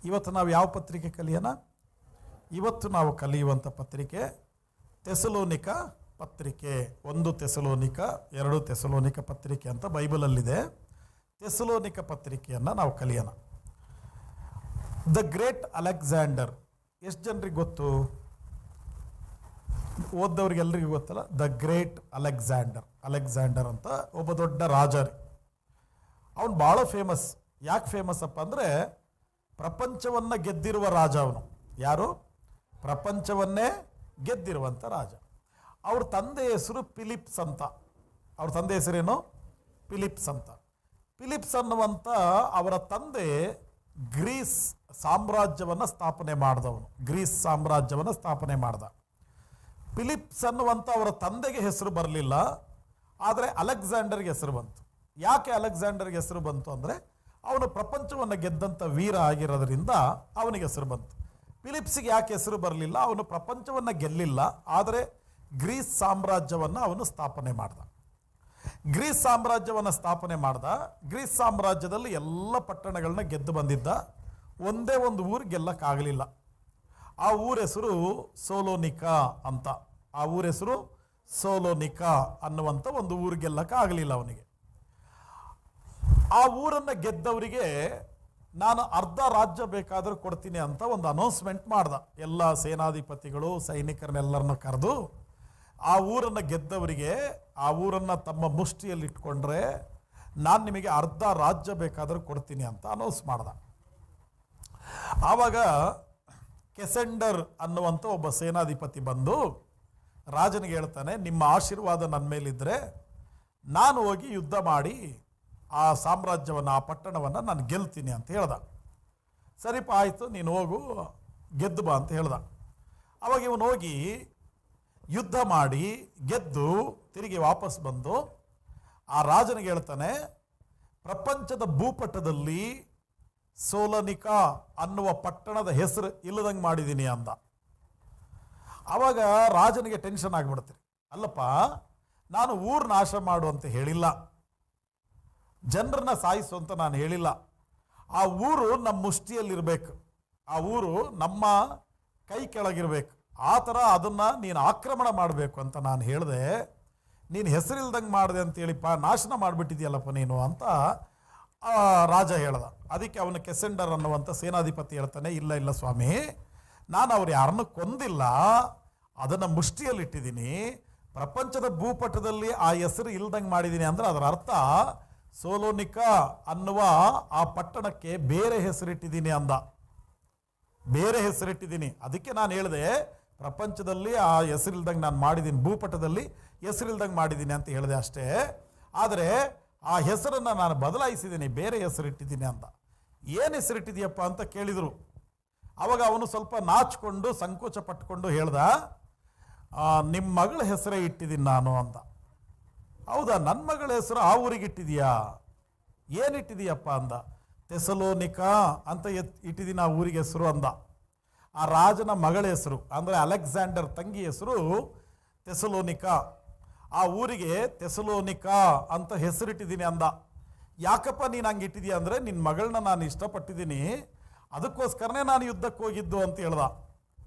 ಇವತ್ತು ನಾವು ಯಾವ ಪತ್ರಿಕೆ ಕಲಿಯೋಣ? ಇವತ್ತು ನಾವು ಕಲಿಯುವಂಥ ಪತ್ರಿಕೆ ಥೆಸಲೋನಿಕ ಪತ್ರಿಕೆ. 1 ಥೆಸಲೋನಿಕ 2 ಥೆಸಲೋನಿಕ ಪತ್ರಿಕೆ ಅಂತ ಬೈಬಲಲ್ಲಿದೆ. ಥೆಸಲೋನಿಕ ಪತ್ರಿಕೆಯನ್ನು ನಾವು ಕಲಿಯೋಣ. ದ ಗ್ರೇಟ್ ಅಲೆಕ್ಸಾಂಡರ್, ಎಷ್ಟು ಜನರಿಗೆ ಗೊತ್ತು? ಓದ್ದವ್ರಿಗೆಲ್ಲರಿಗೂ ಗೊತ್ತಲ್ಲ. ದ ಗ್ರೇಟ್ ಅಲೆಕ್ಸಾಂಡರ್ ಅಂತ ಒಬ್ಬ ದೊಡ್ಡ ರಾಜ ರೀ. ಅವನು ಭಾಳ ಫೇಮಸ್. ಯಾಕೆ ಫೇಮಸ್ ಅಪ್ಪ ಅಂದರೆ ಪ್ರಪಂಚವನ್ನು ಗೆದ್ದಿರುವ ರಾಜ ಅವನು. ಯಾರು? ಪ್ರಪಂಚವನ್ನೇ ಗೆದ್ದಿರುವಂಥ ರಾಜ. ಅವ್ರ ತಂದೆ ಹೆಸರು ಫಿಲಿಪ್ಸ್ ಅಂತ. ಅವ್ರ ತಂದೆ ಹೆಸರೇನು? ಫಿಲಿಪ್ಸ್ ಅಂತ. ಫಿಲಿಪ್ಸ್ ಅನ್ನುವಂಥ ಅವರ ತಂದೆ ಗ್ರೀಸ್ ಸಾಮ್ರಾಜ್ಯವನ್ನು ಸ್ಥಾಪನೆ ಮಾಡಿದವನು. ಗ್ರೀಸ್ ಸಾಮ್ರಾಜ್ಯವನ್ನು ಸ್ಥಾಪನೆ ಮಾಡ್ದ. ಫಿಲಿಪ್ಸ್ ಅನ್ನುವಂಥ ಅವರ ತಂದೆಗೆ ಹೆಸರು ಬರಲಿಲ್ಲ, ಆದರೆ ಅಲೆಕ್ಸಾಂಡರ್ಗೆ ಹೆಸರು ಬಂತು. ಯಾಕೆ ಅಲೆಕ್ಸಾಂಡರ್ಗೆ ಹೆಸರು ಬಂತು ಅಂದರೆ ಅವನು ಪ್ರಪಂಚವನ್ನು ಗೆದ್ದಂಥ ವೀರ ಆಗಿರೋದ್ರಿಂದ ಅವನಿಗೆ ಹೆಸರು ಬಂತು. ಫಿಲಿಪ್ಸಿಗೆ ಯಾಕೆ ಹೆಸರು ಬರಲಿಲ್ಲ? ಅವನು ಪ್ರಪಂಚವನ್ನು ಗೆಲ್ಲಿಲ್ಲ, ಆದರೆ ಗ್ರೀಸ್ ಸಾಮ್ರಾಜ್ಯವನ್ನು ಅವನು ಸ್ಥಾಪನೆ ಮಾಡ್ದ. ಗ್ರೀಸ್ ಸಾಮ್ರಾಜ್ಯವನ್ನು ಸ್ಥಾಪನೆ ಮಾಡ್ದ. ಗ್ರೀಸ್ ಸಾಮ್ರಾಜ್ಯದಲ್ಲಿ ಎಲ್ಲ ಪಟ್ಟಣಗಳನ್ನ ಗೆದ್ದು ಬಂದಿದ್ದ. ಒಂದೇ ಒಂದು ಊರು ಗೆಲ್ಲಕ್ಕಾಗಲಿಲ್ಲ. ಆ ಊರ ಹೆಸರು ಸೋಲೋನಿಕಾ ಅಂತ. ಆ ಊರ ಹೆಸರು ಸೋಲೋನಿಕಾ ಅನ್ನುವಂಥ ಒಂದು ಊರು ಗೆಲ್ಲಕ್ಕಾಗಲಿಲ್ಲ ಅವನಿಗೆ. ಆ ಊರನ್ನು ಗೆದ್ದವರಿಗೆ ನಾನು ಅರ್ಧ ರಾಜ್ಯ ಬೇಕಾದರೂ ಕೊಡ್ತೀನಿ ಅಂತ ಒಂದು ಅನೌನ್ಸ್ಮೆಂಟ್ ಮಾಡ್ದ. ಎಲ್ಲ ಸೇನಾಧಿಪತಿಗಳು ಸೈನಿಕರನ್ನೆಲ್ಲರನ್ನು ಕರೆದು ಆ ಊರನ್ನು ಗೆದ್ದವರಿಗೆ ಆ ಊರನ್ನು ತಮ್ಮ ಮುಷ್ಟಿಯಲ್ಲಿ ಇಟ್ಕೊಂಡ್ರೆ ನಾನು ನಿಮಗೆ ಅರ್ಧ ರಾಜ್ಯ ಬೇಕಾದರೂ ಕೊಡ್ತೀನಿ ಅಂತ ಅನೌನ್ಸ್ ಮಾಡ್ದ. ಆವಾಗ ಕೆಸೆಂಡರ್ ಅನ್ನುವಂಥ ಒಬ್ಬ ಸೇನಾಧಿಪತಿ ಬಂದು ರಾಜನಿಗೆ ಹೇಳ್ತಾನೆ, ನಿಮ್ಮ ಆಶೀರ್ವಾದ ನನ್ನ ಮೇಲಿದ್ದರೆ ನಾನು ಹೋಗಿ ಯುದ್ಧ ಮಾಡಿ ಆ ಸಾಮ್ರಾಜ್ಯವನ್ನು, ಆ ಪಟ್ಟಣವನ್ನು ನಾನು ಗೆಲ್ತೀನಿ ಅಂತ ಹೇಳ್ದ. ಸರಿಪ ಆಯಿತು, ನೀನು ಹೋಗು, ಗೆದ್ದು ಬಾ ಅಂತ ಹೇಳ್ದ. ಅವಾಗ ಇವನು ಹೋಗಿ ಯುದ್ಧ ಮಾಡಿ ಗೆದ್ದು ತಿರುಗಿ ವಾಪಸ್ ಬಂದು ಆ ರಾಜನಿಗೆ ಹೇಳ್ತಾನೆ, ಪ್ರಪಂಚದ ಭೂಪಟದಲ್ಲಿ ಸೋಲನಿಕಾ ಅನ್ನುವ ಪಟ್ಟಣದ ಹೆಸರು ಇಲ್ಲದಂಗೆ ಮಾಡಿದ್ದೀನಿ ಅಂದ. ಆವಾಗ ರಾಜನಿಗೆ ಟೆನ್ಷನ್ ಆಗಿಬಿಡುತ್ತೆ. ಅಲ್ಲಪ್ಪ, ನಾನು ಊರು ನಾಶ ಮಾಡು ಅಂತ ಹೇಳಿಲ್ಲ, ಜನರನ್ನ ಸಾಯಿಸು ಅಂತ ನಾನು ಹೇಳಿಲ್ಲ. ಆ ಊರು ನಮ್ಮ ಮುಷ್ಟಿಯಲ್ಲಿರಬೇಕು, ಆ ಊರು ನಮ್ಮ ಕೈ ಕೆಳಗಿರಬೇಕು. ಆ ಥರ ಅದನ್ನು ನೀನು ಆಕ್ರಮಣ ಮಾಡಬೇಕು ಅಂತ ನಾನು ಹೇಳಿದೆ. ನೀನು ಹೆಸರಿಲ್ದಂಗೆ ಮಾಡಿದೆ ಅಂತೇಳಿಪ್ಪ, ನಾಶನ ಮಾಡಿಬಿಟ್ಟಿದೆಯಲ್ಲಪ್ಪ ನೀನು ಅಂತ ರಾಜ ಹೇಳ್ದ. ಅದಕ್ಕೆ ಅವನು ಕೆಸೆಂಡರ್ ಅನ್ನುವಂಥ ಸೇನಾಧಿಪತಿ ಹೇಳ್ತಾನೆ, ಇಲ್ಲ ಇಲ್ಲ ಸ್ವಾಮಿ, ನಾನು ಅವ್ರು ಯಾರನ್ನೂ ಕೊಂದಿಲ್ಲ, ಅದನ್ನು ಮುಷ್ಟಿಯಲ್ಲಿಟ್ಟಿದ್ದೀನಿ. ಪ್ರಪಂಚದ ಭೂಪಟದಲ್ಲಿ ಆ ಹೆಸರು ಇಲ್ದಂಗೆ ಮಾಡಿದ್ದೀನಿ ಅಂದರೆ ಅದರ ಅರ್ಥ ಸೋಲೋನಿಕಾ ಅನ್ನುವ ಆ ಪಟ್ಟಣಕ್ಕೆ ಬೇರೆ ಹೆಸರಿಟ್ಟಿದ್ದೀನಿ ಅಂದ. ಬೇರೆ ಹೆಸರಿಟ್ಟಿದ್ದೀನಿ. ಅದಕ್ಕೆ ನಾನು ಹೇಳಿದೆ, ಪ್ರಪಂಚದಲ್ಲಿ ಆ ಹೆಸರಿಲ್ದಂಗೆ ನಾನು ಮಾಡಿದ್ದೀನಿ, ಭೂಪಟದಲ್ಲಿ ಹೆಸರಿಲ್ದಂಗೆ ಮಾಡಿದ್ದೀನಿ ಅಂತ ಹೇಳಿದೆ ಅಷ್ಟೇ. ಆದರೆ ಆ ಹೆಸರನ್ನು ನಾನು ಬದಲಾಯಿಸಿದ್ದೀನಿ, ಬೇರೆ ಹೆಸರಿಟ್ಟಿದ್ದೀನಿ ಅಂತ. ಏನು ಹೆಸರಿಟ್ಟಿದೆಯಪ್ಪ ಅಂತ ಕೇಳಿದರು. ಆವಾಗ ಅವನು ಸ್ವಲ್ಪ ನಾಚಿಕೊಂಡು ಸಂಕೋಚ ಪಟ್ಕೊಂಡು ಹೇಳ್ದ, ನಿಮ್ಮ ಮಗಳ ಹೆಸರೇ ಇಟ್ಟಿದ್ದೀನಿ ನಾನು ಅಂತ. ಹೌದಾ, ನನ್ನ ಮಗಳ ಹೆಸರು ಆ ಊರಿಗೆ ಇಟ್ಟಿದೀಯಾ? ಏನಿಟ್ಟಿದೀಯಪ್ಪ ಅಂದ. ಥೆಸಲೋನಿಕಾ ಅಂತ ಇಟ್ಟಿದ್ದೀನಿ ಆ ಊರಿಗೆ ಹೆಸರು ಅಂದ. ಆ ರಾಜನ ಮಗಳ ಹೆಸರು ಅಂದರೆ ಅಲೆಕ್ಸಾಂಡರ್ ತಂಗಿ ಹೆಸರು ಥೆಸಲೋನಿಕಾ. ಆ ಊರಿಗೆ ಥೆಸಲೋನಿಕಾ ಅಂತ ಹೆಸರಿಟ್ಟಿದ್ದೀನಿ ಅಂದ. ಯಾಕಪ್ಪ ನೀನು ಹಂಗೆ ಇಟ್ಟಿದೀಯ ಅಂದರೆ, ನಿನ್ನ ಮಗಳನ್ನ ನಾನು ಇಷ್ಟಪಟ್ಟಿದ್ದೀನಿ, ಅದಕ್ಕೋಸ್ಕರನೇ ನಾನು ಯುದ್ಧಕ್ಕೆ ಹೋಗಿದ್ದು ಅಂತ ಹೇಳ್ದ.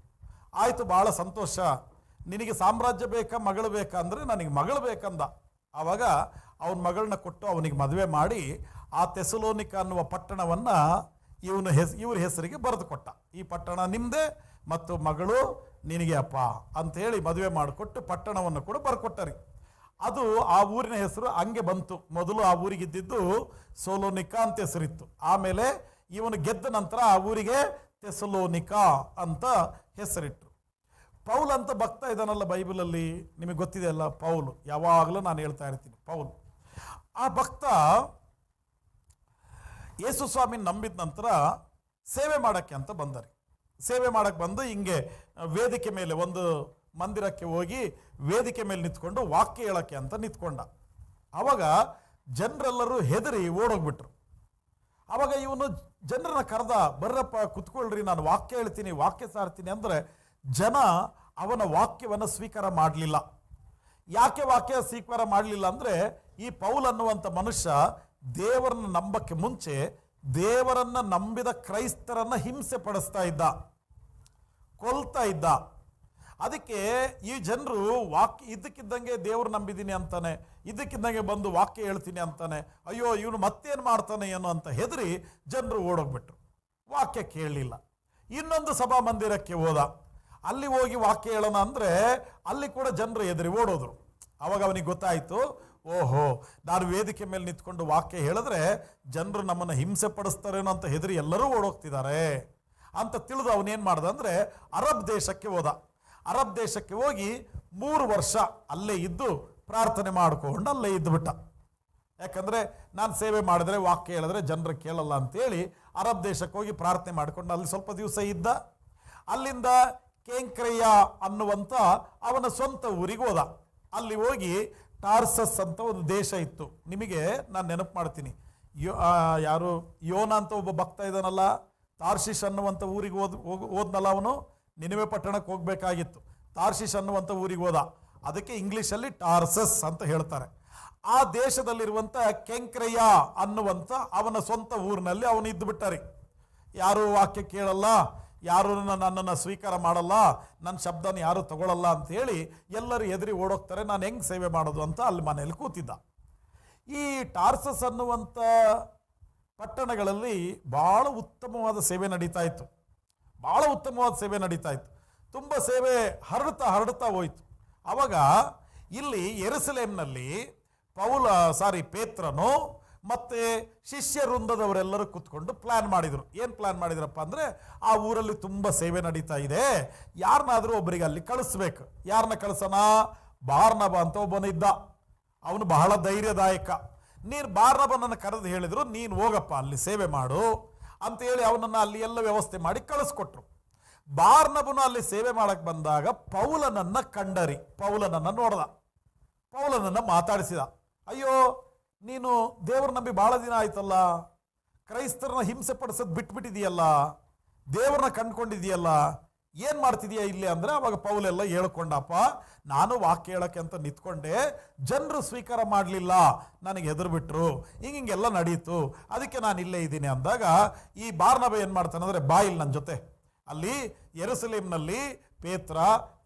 ಆಯಿತು, ಭಾಳ ಸಂತೋಷ. ನಿನಗೆ ಸಾಮ್ರಾಜ್ಯ ಬೇಕಾ, ಮಗಳು ಬೇಕಾ ಅಂದರೆ ನನಗೆ ಮಗಳು ಬೇಕಂದ. ಆವಾಗ ಅವನ ಮಗಳನ್ನ ಕೊಟ್ಟು ಅವನಿಗೆ ಮದುವೆ ಮಾಡಿ ಆ ಥೆಸಲೋನಿಕಾ ಅನ್ನುವ ಪಟ್ಟಣವನ್ನು ಇವ್ರ ಹೆಸರಿಗೆ ಬರೆದು ಕೊಟ್ಟ. ಈ ಪಟ್ಟಣ ನಿಮ್ಮದೇ ಮತ್ತು ಮಗಳು ನಿನಗೆ ಅಪ್ಪ ಅಂಥೇಳಿ ಮದುವೆ ಮಾಡಿಕೊಟ್ಟು ಪಟ್ಟಣವನ್ನು ಕೂಡ ಬರ್ಕೊಟ್ಟರಿ. ಅದು ಆ ಊರಿನ ಹೆಸರು ಹಂಗೆ ಬಂತು. ಮೊದಲು ಆ ಊರಿಗಿದ್ದಿದ್ದು ಸೋಲೋನಿಕಾ ಅಂತ ಹೆಸರಿತ್ತು. ಆಮೇಲೆ ಇವನು ಗೆದ್ದ ನಂತರ ಆ ಊರಿಗೆ ಥೆಸಲೋನಿಕಾ ಅಂತ ಹೆಸರಿಟ್ಟರು. ಪೌಲ್ ಅಂತ ಭಕ್ತ ಇದ್ದಾನಲ್ಲ ಬೈಬಲಲ್ಲಿ, ನಿಮಗೆ ಗೊತ್ತಿದೆ ಅಲ್ಲ, ಪೌಲ್. ಯಾವಾಗಲೂ ನಾನು ಹೇಳ್ತಾ ಇರ್ತೀನಿ ಪೌಲ್. ಆ ಭಕ್ತ ಯೇಸು ಸ್ವಾಮಿನ ನಂಬಿದ ನಂತರ ಸೇವೆ ಮಾಡೋಕ್ಕೆ ಅಂತ ಬಂದರು. ಸೇವೆ ಮಾಡೋಕ್ಕೆ ಬಂದು ಹಿಂಗೆ ವೇದಿಕೆ ಮೇಲೆ, ಒಂದು ಮಂದಿರಕ್ಕೆ ಹೋಗಿ ವೇದಿಕೆ ಮೇಲೆ ನಿಂತ್ಕೊಂಡು ವಾಕ್ಯ ಹೇಳೋಕ್ಕೆ ಅಂತ ನಿಂತ್ಕೊಂಡ. ಆವಾಗ ಜನರೆಲ್ಲರೂ ಹೆದರಿ ಓಡೋಗ್ಬಿಟ್ರು. ಆವಾಗ ಇವನು ಜನರನ್ನ ಕರೆದ, ಬರ್ರಪ್ಪ ಕುತ್ಕೊಳ್ರಿ, ನಾನು ವಾಕ್ಯ ಹೇಳ್ತೀನಿ, ವಾಕ್ಯ ಸಾರ್ತೀನಿ ಅಂದರೆ ಜನ ಅವನ ವಾಕ್ಯವನ್ನು ಸ್ವೀಕಾರ ಮಾಡಲಿಲ್ಲ. ಯಾಕೆ ವಾಕ್ಯ ಸ್ವೀಕಾರ ಮಾಡಲಿಲ್ಲ ಅಂದರೆ, ಈ ಪೌಲ್ ಅನ್ನುವಂಥ ಮನುಷ್ಯ ದೇವರನ್ನ ನಂಬಕ್ಕೆ ಮುಂಚೆ ದೇವರನ್ನ ನಂಬಿದ ಕ್ರೈಸ್ತರನ್ನ ಹಿಂಸೆ ಪಡಿಸ್ತಾ ಇದ್ದ, ಕೊಲ್ತಾ ಇದ್ದ. ಅದಕ್ಕೆ ಈ ಜನರು ವಾಕ್ಯ ಇದ್ದಕ್ಕಿದ್ದಂಗೆ ದೇವರು ನಂಬಿದ್ದೀನಿ ಅಂತಾನೆ, ಇದ್ದಕ್ಕಿದ್ದಂಗೆ ಬಂದು ವಾಕ್ಯ ಹೇಳ್ತೀನಿ ಅಂತಾನೆ, ಅಯ್ಯೋ ಇವನು ಮತ್ತೇನು ಮಾಡ್ತಾನೆ ಏನೋ ಅಂತ ಹೆದರಿ ಜನರು ಓಡೋಗ್ಬಿಟ್ರು, ವಾಕ್ಯ ಕೇಳಲಿಲ್ಲ. ಇನ್ನೊಂದು ಸಭಾ ಮಂದಿರಕ್ಕೆ ಹೋದ, ಅಲ್ಲಿ ಹೋಗಿ ವಾಕ್ಯ ಹೇಳೋಣ ಅಂದರೆ ಅಲ್ಲಿ ಕೂಡ ಜನರು ಎದುರಿ ಓಡೋದ್ರು. ಅವಾಗ ಅವನಿಗೆ ಗೊತ್ತಾಯಿತು, ಓಹೋ ನಾನು ವೇದಿಕೆ ಮೇಲೆ ನಿಂತ್ಕೊಂಡು ವಾಕ್ಯ ಹೇಳಿದ್ರೆ ಜನರು ನಮ್ಮನ್ನು ಹಿಂಸೆ ಪಡಿಸ್ತಾರೇನೋ ಅಂತ ಹೆದರಿ ಎಲ್ಲರೂ ಓಡೋಗ್ತಿದ್ದಾರೆ ಅಂತ ತಿಳಿದು ಅವನೇನು ಮಾಡ್ದ ಅಂದರೆ ಅರಬ್ ದೇಶಕ್ಕೆ ಹೋದ. ಅರಬ್ ದೇಶಕ್ಕೆ ಹೋಗಿ 3 ವರ್ಷ ಅಲ್ಲೇ ಇದ್ದು ಪ್ರಾರ್ಥನೆ ಮಾಡಿಕೊಂಡು ಅಲ್ಲೇ ಇದ್ದುಬಿಟ್ಟ. ಯಾಕಂದರೆ ನಾನು ಸೇವೆ ಮಾಡಿದ್ರೆ ವಾಕ್ಯ ಹೇಳಿದ್ರೆ ಜನರು ಕೇಳಲ್ಲ ಅಂತೇಳಿ ಅರಬ್ ದೇಶಕ್ಕೆ ಹೋಗಿ ಪ್ರಾರ್ಥನೆ ಮಾಡಿಕೊಂಡು ಅಲ್ಲಿ ಸ್ವಲ್ಪ ದಿವಸ ಇದ್ದ. ಅಲ್ಲಿಂದ ಕೇಂಕ್ರೆಯ ಅನ್ನುವಂಥ ಅವನ ಸ್ವಂತ ಊರಿಗೆ ಹೋದ. ಅಲ್ಲಿ ಹೋಗಿ ಟಾರ್ಸಸ್ ಅಂತ ಒಂದು ದೇಶ ಇತ್ತು, ನಿಮಗೆ ನಾನು ನೆನಪು ಮಾಡ್ತೀನಿ. ಯಾರು ಯೋನ ಅಂತ ಒಬ್ಬ ಭಕ್ತ ಇದ್ದಾನಲ್ಲ, ತಾರ್ಷಿಷ್ ಅನ್ನುವಂಥ ಊರಿಗೆ ಹೋದ್ನಲ್ಲ ಅವನು, ನಿನವೆ ಪಟ್ಟಣಕ್ಕೆ ಹೋಗಬೇಕಾಗಿತ್ತು. ತಾರ್ಷಿಷ್ ಅನ್ನುವಂಥ ಊರಿಗೆ ಹೋದ, ಅದಕ್ಕೆ ಇಂಗ್ಲೀಷಲ್ಲಿ ಟಾರ್ಸಸ್ ಅಂತ ಹೇಳ್ತಾರೆ. ಆ ದೇಶದಲ್ಲಿರುವಂಥ ಕೆಂಕ್ರೆಯ ಅನ್ನುವಂಥ ಅವನ ಸ್ವಂತ ಊರಿನಲ್ಲಿ ಅವನು ಇದ್ದು ಬಿಟ್ಟಾರೆ. ಯಾರು ವಾಕ್ಯ ಕೇಳಲ್ಲ, ಯಾರು ನನ್ನನ್ನು ಸ್ವೀಕಾರ ಮಾಡಲ್ಲ, ನನ್ನ ಶಬ್ದನ ಯಾರು ತಗೊಳ್ಳಲ್ಲ ಅಂಥೇಳಿ ಎಲ್ಲರೂ ಎದುರಿ ಓಡೋಗ್ತಾರೆ. ನಾನು ಹೆಂಗೆ ಸೇವೆ ಮಾಡೋದು ಅಂತ ಅಲ್ಲಿ ಮನೆಯಲ್ಲಿ ಕೂತಿದ್ದ. ಈ ಟಾರ್ಸಸ್ ಅನ್ನುವಂಥ ಪಟ್ಟಣಗಳಲ್ಲಿ ಭಾಳ ಉತ್ತಮವಾದ ಸೇವೆ ನಡೀತಾ ಇತ್ತು, ಭಾಳ ಉತ್ತಮವಾದ ಸೇವೆ ನಡೀತಾ ಇತ್ತು. ತುಂಬ ಸೇವೆ ಹರಡ್ತಾ ಹೋಯಿತು. ಆವಾಗ ಇಲ್ಲಿ ಯೆರೂಸಲೇಮಿನಲ್ಲಿ ಪೇತ್ರನು ಮತ್ತು ಶಿಷ್ಯ ವೃಂದದವರೆಲ್ಲರೂ ಕೂತ್ಕೊಂಡು ಪ್ಲ್ಯಾನ್ ಮಾಡಿದರು. ಏನು ಪ್ಲ್ಯಾನ್ ಮಾಡಿದ್ರಪ್ಪ ಅಂದರೆ, ಆ ಊರಲ್ಲಿ ತುಂಬ ಸೇವೆ ನಡೀತಾ ಇದೆ, ಯಾರನ್ನಾದರೂ ಒಬ್ಬರಿಗೆ ಅಲ್ಲಿ ಕಳಿಸ್ಬೇಕು. ಯಾರನ್ನ ಕಳಿಸೋಣ? ಬಾರ್ನಬ ಅಂತ ಒಬ್ಬನಿದ್ದ, ಅವನು ಬಹಳ ಧೈರ್ಯದಾಯಕ. ನೀನು ಬಾರ್ನಬನನ್ನು ಕರೆದು ಹೇಳಿದರು, ನೀನು ಹೋಗಪ್ಪ ಅಲ್ಲಿ ಸೇವೆ ಮಾಡು ಅಂತೇಳಿ ಅವನನ್ನು ಅಲ್ಲಿ ಎಲ್ಲ ವ್ಯವಸ್ಥೆ ಮಾಡಿ ಕಳಿಸ್ಕೊಟ್ರು. ಬಾರ್ನಬನು ಅಲ್ಲಿ ಸೇವೆ ಮಾಡಕ್ಕೆ ಬಂದಾಗ ಪೌಲನನ್ನು ಕಂಡರಿ, ಪೌಲನನ್ನು ನೋಡ್ದ, ಪೌಲನನ್ನು ಮಾತಾಡಿಸಿದ. ಅಯ್ಯೋ ನೀನು ದೇವ್ರ ನಂಬಿ ಭಾಳ ದಿನ ಆಯ್ತಲ್ಲ, ಕ್ರೈಸ್ತರನ್ನ ಹಿಂಸೆ ಪಡಿಸೋದು ಬಿಟ್ಬಿಟ್ಟಿದೆಯಲ್ಲ, ದೇವ್ರನ್ನ ಕಂಡ್ಕೊಂಡಿದೆಯಲ್ಲ, ಏನು ಮಾಡ್ತಿದೀಯ ಇಲ್ಲಿ ಅಂದರೆ, ಅವಾಗ ಪೌಲೆಲ್ಲ ಹೇಳ್ಕೊಂಡಪ್ಪ, ನಾನು ವಾಕ್ಯ ಹೇಳೋಕ್ಕೆ ಅಂತ ನಿಂತ್ಕೊಂಡೆ, ಜನರು ಸ್ವೀಕಾರ ಮಾಡಲಿಲ್ಲ, ನನಗೆ ಹೆದರ್ಬಿಟ್ರು, ಹಿಂಗೆಲ್ಲ ನಡೀತು, ಅದಕ್ಕೆ ನಾನು ಇಲ್ಲೇ ಇದ್ದೀನಿ ಅಂದಾಗ ಈ ಬಾರ್ನಬ ಏನು ಮಾಡ್ತಾನೆ ಅಂದರೆ, ಬಾ ಇಲ್ಲಿ ನನ್ನ ಜೊತೆ. ಅಲ್ಲಿ ಯೆರೂಸಲೇಮಿನಲ್ಲಿ ಪೇತ್ರ,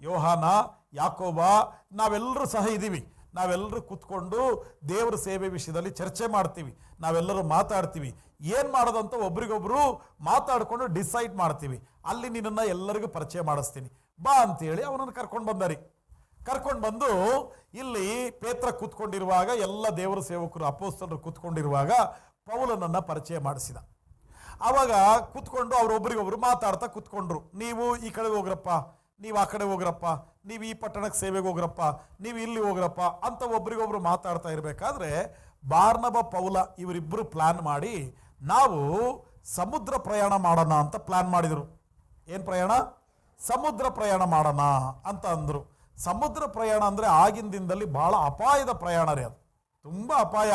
ಯೋಹಾನ, ಯಾಕೋಬ ನಾವೆಲ್ಲರೂ ಸಹ ಇದ್ದೀವಿ. ನಾವೆಲ್ಲರೂ ಕೂತ್ಕೊಂಡು ದೇವರ ಸೇವೆ ವಿಷಯದಲ್ಲಿ ಚರ್ಚೆ ಮಾಡ್ತೀವಿ, ನಾವೆಲ್ಲರೂ ಮಾತಾಡ್ತೀವಿ, ಏನು ಮಾಡೋದಂತ ಒಬ್ರಿಗೊಬ್ರು ಮಾತಾಡಿಕೊಂಡು ಡಿಸೈಡ್ ಮಾಡ್ತೀವಿ. ಅಲ್ಲಿ ನಿನ್ನನ್ನು ಎಲ್ಲರಿಗೂ ಪರಿಚಯ ಮಾಡಿಸ್ತೀನಿ, ಬಾ ಅಂತೇಳಿ ಅವನನ್ನು ಕರ್ಕೊಂಡು ಬಂದಾರಿ. ಕರ್ಕೊಂಡು ಬಂದು ಇಲ್ಲಿ ಪೇತ್ರ ಕೂತ್ಕೊಂಡಿರುವಾಗ, ಎಲ್ಲ ದೇವರ ಸೇವಕರು ಅಪೊಸ್ತಲರು ಕೂತ್ಕೊಂಡಿರುವಾಗ ಪೌಲನನ್ನು ಪರಿಚಯ ಮಾಡಿಸಿದ. ಆವಾಗ ಕೂತ್ಕೊಂಡು ಅವರೊಬ್ಬರಿಗೊಬ್ರು ಮಾತಾಡ್ತಾ ಕೂತ್ಕೊಂಡ್ರು. ನೀವು ಈ ಕಡೆ ಹೋಗ್ರಪ್ಪ, ನೀವು ಆ ಕಡೆ ಹೋಗ್ರಪ್ಪ, ನೀವು ಈ ಪಟ್ಟಣಕ್ಕೆ ಸೇವೆಗೆ ಹೋಗ್ರಪ್ಪ, ನೀವು ಇಲ್ಲಿ ಹೋಗ್ರಪ್ಪ ಅಂತ ಒಬ್ರಿಗೊಬ್ರು ಮಾತಾಡ್ತಾ ಇರಬೇಕಾದ್ರೆ ಬಾರ್ನಬ ಪೌಲ ಇವರಿಬ್ಬರು ಪ್ಲ್ಯಾನ್ ಮಾಡಿ, ನಾವು ಸಮುದ್ರ ಪ್ರಯಾಣ ಮಾಡೋಣ ಅಂತ ಪ್ಲ್ಯಾನ್ ಮಾಡಿದರು. ಏನು ಪ್ರಯಾಣ? ಸಮುದ್ರ ಪ್ರಯಾಣ ಮಾಡೋಣ ಅಂತ ಅಂದರು. ಸಮುದ್ರ ಪ್ರಯಾಣ ಅಂದರೆ ಆಗಿನ ದಿನದಲ್ಲಿ ಭಾಳ ಅಪಾಯದ ಪ್ರಯಾಣ ರೀ, ಅದು ತುಂಬ ಅಪಾಯ.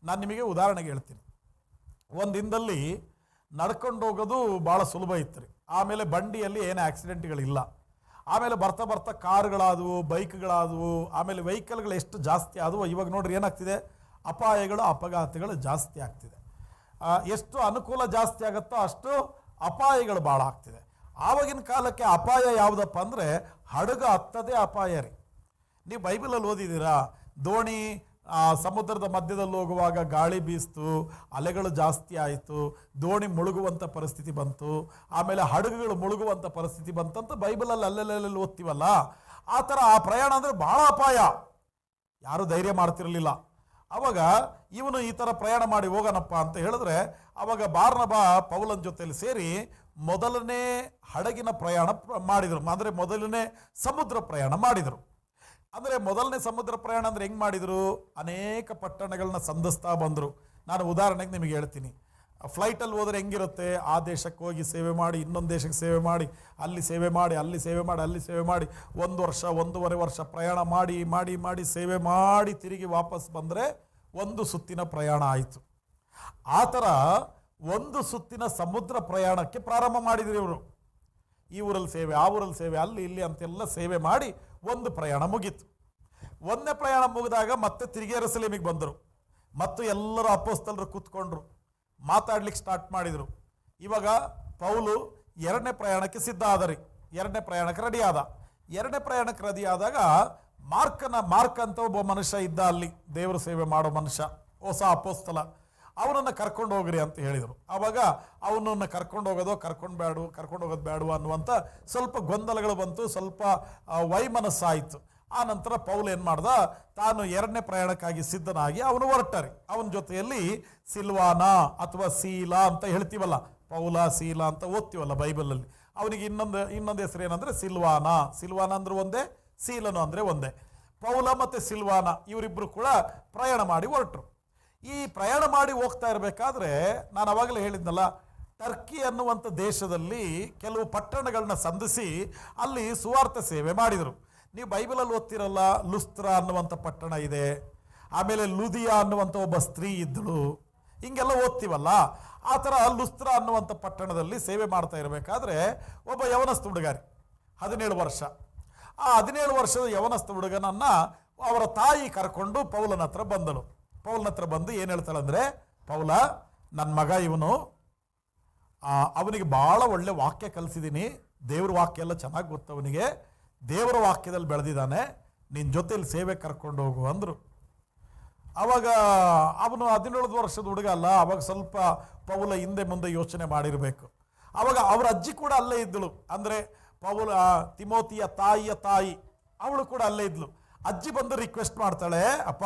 ನಾನು ನಿಮಗೆ ಉದಾಹರಣೆಗೆ ಹೇಳ್ತೀನಿ. ಒಂದು ದಿನದಲ್ಲಿ ನಡ್ಕೊಂಡು ಹೋಗೋದು ಭಾಳ ಸುಲಭ ಇತ್ತು ರೀ. ಆಮೇಲೆ ಬಂಡಿಯಲ್ಲಿ ಏನು ಆಕ್ಸಿಡೆಂಟ್ಗಳಿಲ್ಲ. ಆಮೇಲೆ ಬರ್ತಾ ಬರ್ತಾ ಕಾರುಗಳಾದವು, ಬೈಕ್ಗಳಾದವು, ಆಮೇಲೆ ವೆಹಿಕಲ್ಗಳು ಎಷ್ಟು ಜಾಸ್ತಿ ಆದವು. ಇವಾಗ ನೋಡ್ರಿ ಏನಾಗ್ತಿದೆ, ಅಪಾಯಗಳು, ಅಪಘಾತಗಳು ಜಾಸ್ತಿ ಆಗ್ತಿದೆ. ಎಷ್ಟು ಅನುಕೂಲ ಜಾಸ್ತಿ ಆಗುತ್ತೋ ಅಷ್ಟು ಅಪಾಯಗಳು ಭಾಳ ಆಗ್ತಿದೆ. ಆವಾಗಿನ ಕಾಲಕ್ಕೆ ಅಪಾಯ ಯಾವುದಪ್ಪ ಅಂದರೆ ಹಡಗು ಹತ್ತದೇ ಅಪಾಯ ರೀ. ನೀವು ಬೈಬಲಲ್ಲಿ ಓದಿದ್ದೀರಾ, ದೋಣಿ ಸಮುದ್ರದ ಮಧ್ಯದಲ್ಲಿ ಹೋಗುವಾಗ ಗಾಳಿ ಬೀಸ್ತು, ಅಲೆಗಳು ಜಾಸ್ತಿ ಆಯಿತು, ದೋಣಿ ಮುಳುಗುವಂಥ ಪರಿಸ್ಥಿತಿ ಬಂತು, ಆಮೇಲೆ ಹಡಗುಗಳು ಮುಳುಗುವಂಥ ಪರಿಸ್ಥಿತಿ ಬಂತಂತ ಬೈಬಲಲ್ಲಿ ಅಲ್ಲೆಲ್ಲೆಲ್ಲಿ ಓದ್ತೀವಲ್ಲ. ಆ ಥರ ಆ ಪ್ರಯಾಣ ಅಂದರೆ ಭಾಳ ಅಪಾಯ, ಯಾರೂ ಧೈರ್ಯ ಮಾಡ್ತಿರಲಿಲ್ಲ. ಆವಾಗ ಇವನು ಈ ಥರ ಪ್ರಯಾಣ ಮಾಡಿ ಹೋಗೋಣಪ್ಪ ಅಂತ ಹೇಳಿದ್ರೆ, ಆವಾಗ ಬಾರ್ನಬ ಪೌಲನ ಜೊತೆಯಲ್ಲಿ ಸೇರಿ ಮೊದಲನೇ ಹಡಗಿನ ಪ್ರಯಾಣ ಮಾಡಿದರು, ಅಂದರೆ ಮೊದಲನೇ ಸಮುದ್ರ ಪ್ರಯಾಣ ಮಾಡಿದರು. ಅಂದರೆ ಮೊದಲನೇ ಸಮುದ್ರ ಪ್ರಯಾಣ ಅಂದರೆ ಹೆಂಗೆ ಮಾಡಿದರು? ಅನೇಕ ಪಟ್ಟಣಗಳನ್ನ ಸಂಧಿಸ್ತಾ ಬಂದರು. ನಾನು ಉದಾಹರಣೆಗೆ ನಿಮಗೆ ಹೇಳ್ತೀನಿ. ಫ್ಲೈಟಲ್ಲಿ ಹೋದರೆ ಹೆಂಗಿರುತ್ತೆ, ಆ ದೇಶಕ್ಕೆ ಹೋಗಿ ಸೇವೆ ಮಾಡಿ, ಇನ್ನೊಂದು ದೇಶಕ್ಕೆ ಸೇವೆ ಮಾಡಿ, ಅಲ್ಲಿ ಸೇವೆ ಮಾಡಿ, ಅಲ್ಲಿ ಸೇವೆ ಮಾಡಿ, ಅಲ್ಲಿ ಸೇವೆ ಮಾಡಿ, 1 ವರ್ಷ 1.5 ವರ್ಷ ಪ್ರಯಾಣ ಮಾಡಿ ಮಾಡಿ ಮಾಡಿ ಸೇವೆ ಮಾಡಿ ತಿರುಗಿ ವಾಪಸ್ ಬಂದರೆ ಒಂದು ಸುತ್ತಿನ ಪ್ರಯಾಣ ಆಯಿತು. ಆ ಥರ ಒಂದು ಸುತ್ತಿನ ಸಮುದ್ರ ಪ್ರಯಾಣಕ್ಕೆ ಪ್ರಾರಂಭ ಮಾಡಿದ್ರು ಇವರು. ಈ ಊರಲ್ಲಿ ಸೇವೆ, ಆ ಊರಲ್ಲಿ ಸೇವೆ, ಅಲ್ಲಿ ಇಲ್ಲಿ ಅಂತೆಲ್ಲ ಸೇವೆ ಮಾಡಿ ಒಂದು ಪ್ರಯಾಣ ಮುಗೀತು. ಒಂದನೇ ಪ್ರಯಾಣ ಮುಗಿದಾಗ ಮತ್ತೆ ತಿರುಗಿ ಯೆರೂಸಲೇಮಿಗೆ ಬಂದರು. ಮತ್ತು ಎಲ್ಲರೂ ಅಪೊಸ್ತಲರು ಕೂತ್ಕೊಂಡ್ರು. ಮಾತಾಡ್ಲಿಕ್ಕೆ ಸ್ಟಾರ್ಟ್ ಮಾಡಿದರು. ಇವಾಗ ಪೌಲು ಎರಡನೇ ಪ್ರಯಾಣಕ್ಕೆ ಸಿದ್ಧ ಆದರಿ. ಎರಡನೇ ಪ್ರಯಾಣಕ್ಕೆ ರೆಡಿ ಆದ. ಎರಡನೇ ಪ್ರಯಾಣಕ್ಕೆ ರೆಡಿ ಆದಾಗ ಮಾರ್ಕ್ ಅಂತ ಒಬ್ಬ ಮನುಷ್ಯ ಇದ್ದ, ಅಲ್ಲಿ ದೇವರು ಸೇವೆ ಮಾಡೋ ಮನುಷ್ಯ, ಹೊಸ ಅಪೋಸ್ತಲ. ಅವನನ್ನು ಕರ್ಕೊಂಡು ಹೋಗ್ರಿ ಅಂತ ಹೇಳಿದರು. ಆವಾಗ ಅವನನ್ನು ಕರ್ಕೊಂಡು ಹೋಗೋದು ಬೇಡ ಅನ್ನುವಂಥ ಸ್ವಲ್ಪ ಗೊಂದಲಗಳು ಬಂತು, ಸ್ವಲ್ಪ ವೈಮನಸ್ಸಾಯಿತು. ಆ ನಂತರ ಪೌಲ್ ಏನು ಮಾಡ್ದ, ತಾನು ಎರಡನೇ ಪ್ರಯಾಣಕ್ಕಾಗಿ ಸಿದ್ಧನಾಗಿ ಅವನು ಹೊರಟರಿ. ಅವನ ಜೊತೆಯಲ್ಲಿ ಸಿಲ್ವಾನ ಅಥವಾ ಸೀಲ ಅಂತ ಹೇಳ್ತೀವಲ್ಲ, ಪೌಲ ಸೀಲ ಅಂತ ಓದ್ತೀವಲ್ಲ ಬೈಬಲಲ್ಲಿ. ಅವನಿಗೆ ಇನ್ನೊಂದು ಹೆಸರು ಏನಂದರೆ ಸಿಲ್ವಾನ. ಸಿಲ್ವಾನ ಅಂದ್ರೆ ಒಂದೇ, ಸೀಲನು ಅಂದರೆ ಒಂದೇ. ಪೌಲ ಮತ್ತು ಸಿಲ್ವಾನ ಇವರಿಬ್ಬರು ಕೂಡ ಪ್ರಯಾಣ ಮಾಡಿ ಹೊರಟರು. ಈ ಪ್ರಯಾಣ ಮಾಡಿ ಹೋಗ್ತಾ ಇರಬೇಕಾದ್ರೆ ನಾನು ಅವಾಗಲೇ ಹೇಳಿದ್ನಲ್ಲ, ಟರ್ಕಿ ಅನ್ನುವಂಥ ದೇಶದಲ್ಲಿ ಕೆಲವು ಪಟ್ಟಣಗಳನ್ನ ಸಂಧಿಸಿ ಅಲ್ಲಿ ಸುವಾರ್ಥ ಸೇವೆ ಮಾಡಿದರು. ನೀವು ಬೈಬಲಲ್ಲಿ ಓದ್ತಿರಲ್ಲ, ಲುಸ್ತ್ರ ಅನ್ನುವಂಥ ಪಟ್ಟಣ ಇದೆ, ಆಮೇಲೆ ಲುದಿಯಾ ಅನ್ನುವಂಥ ಒಬ್ಬ ಸ್ತ್ರೀ ಇದ್ದಳು, ಹಿಂಗೆಲ್ಲ ಓದ್ತೀವಲ್ಲ. ಆ ಥರ ಲುಸ್ತ್ರ ಅನ್ನುವಂಥ ಪಟ್ಟಣದಲ್ಲಿ ಸೇವೆ ಮಾಡ್ತಾ ಇರಬೇಕಾದ್ರೆ ಒಬ್ಬ ಯವನಸ್ಥ ಹುಡುಗಾರಿ, 17 ವರ್ಷ. ಆ 17 ವರ್ಷದ ಯವನಸ್ಥ ಹುಡುಗನನ್ನು ಅವರ ತಾಯಿ ಕರ್ಕೊಂಡು ಪೌಲನ ಹತ್ರ ಬಂದಳು. ಪೌಲನ ಹತ್ರ ಬಂದು ಏನು ಹೇಳ್ತಾಳಂದರೆ, ಪೌಲ, ನನ್ನ ಮಗ ಇವನು, ಅವನಿಗೆ ಭಾಳ ಒಳ್ಳೆ ವಾಕ್ಯ ಕಲಿಸಿದ್ದೀನಿ, ದೇವ್ರ ವಾಕ್ಯ ಎಲ್ಲ ಚೆನ್ನಾಗಿ ಗೊತ್ತು ಅವನಿಗೆ, ದೇವರ ವಾಕ್ಯದಲ್ಲಿ ಬೆಳೆದಿದ್ದಾನೆ, ನಿನ್ನ ಜೊತೆಲಿ ಸೇವೆ ಕರ್ಕೊಂಡು ಹೋಗು ಅಂದರು. ಆವಾಗ ಅವನು 17 ವರ್ಷದ ಹುಡುಗ ಅಲ್ಲ, ಅವಾಗ ಸ್ವಲ್ಪ ಪೌಲ ಹಿಂದೆ ಮುಂದೆ ಯೋಚನೆ ಮಾಡಿರಬೇಕು. ಆವಾಗ ಅವ್ರ ಅಜ್ಜಿ ಕೂಡ ಅಲ್ಲೇ ಇದ್ದಳು, ಅಂದರೆ ಪೌಲ ತಿಮೋತಿಯ ತಾಯಿಯ ತಾಯಿ, ಅವಳು ಕೂಡ ಅಲ್ಲೇ ಇದ್ಲು. ಅಜ್ಜಿ ಬಂದು ರಿಕ್ವೆಸ್ಟ್ ಮಾಡ್ತಾಳೆ, ಅಪ್ಪ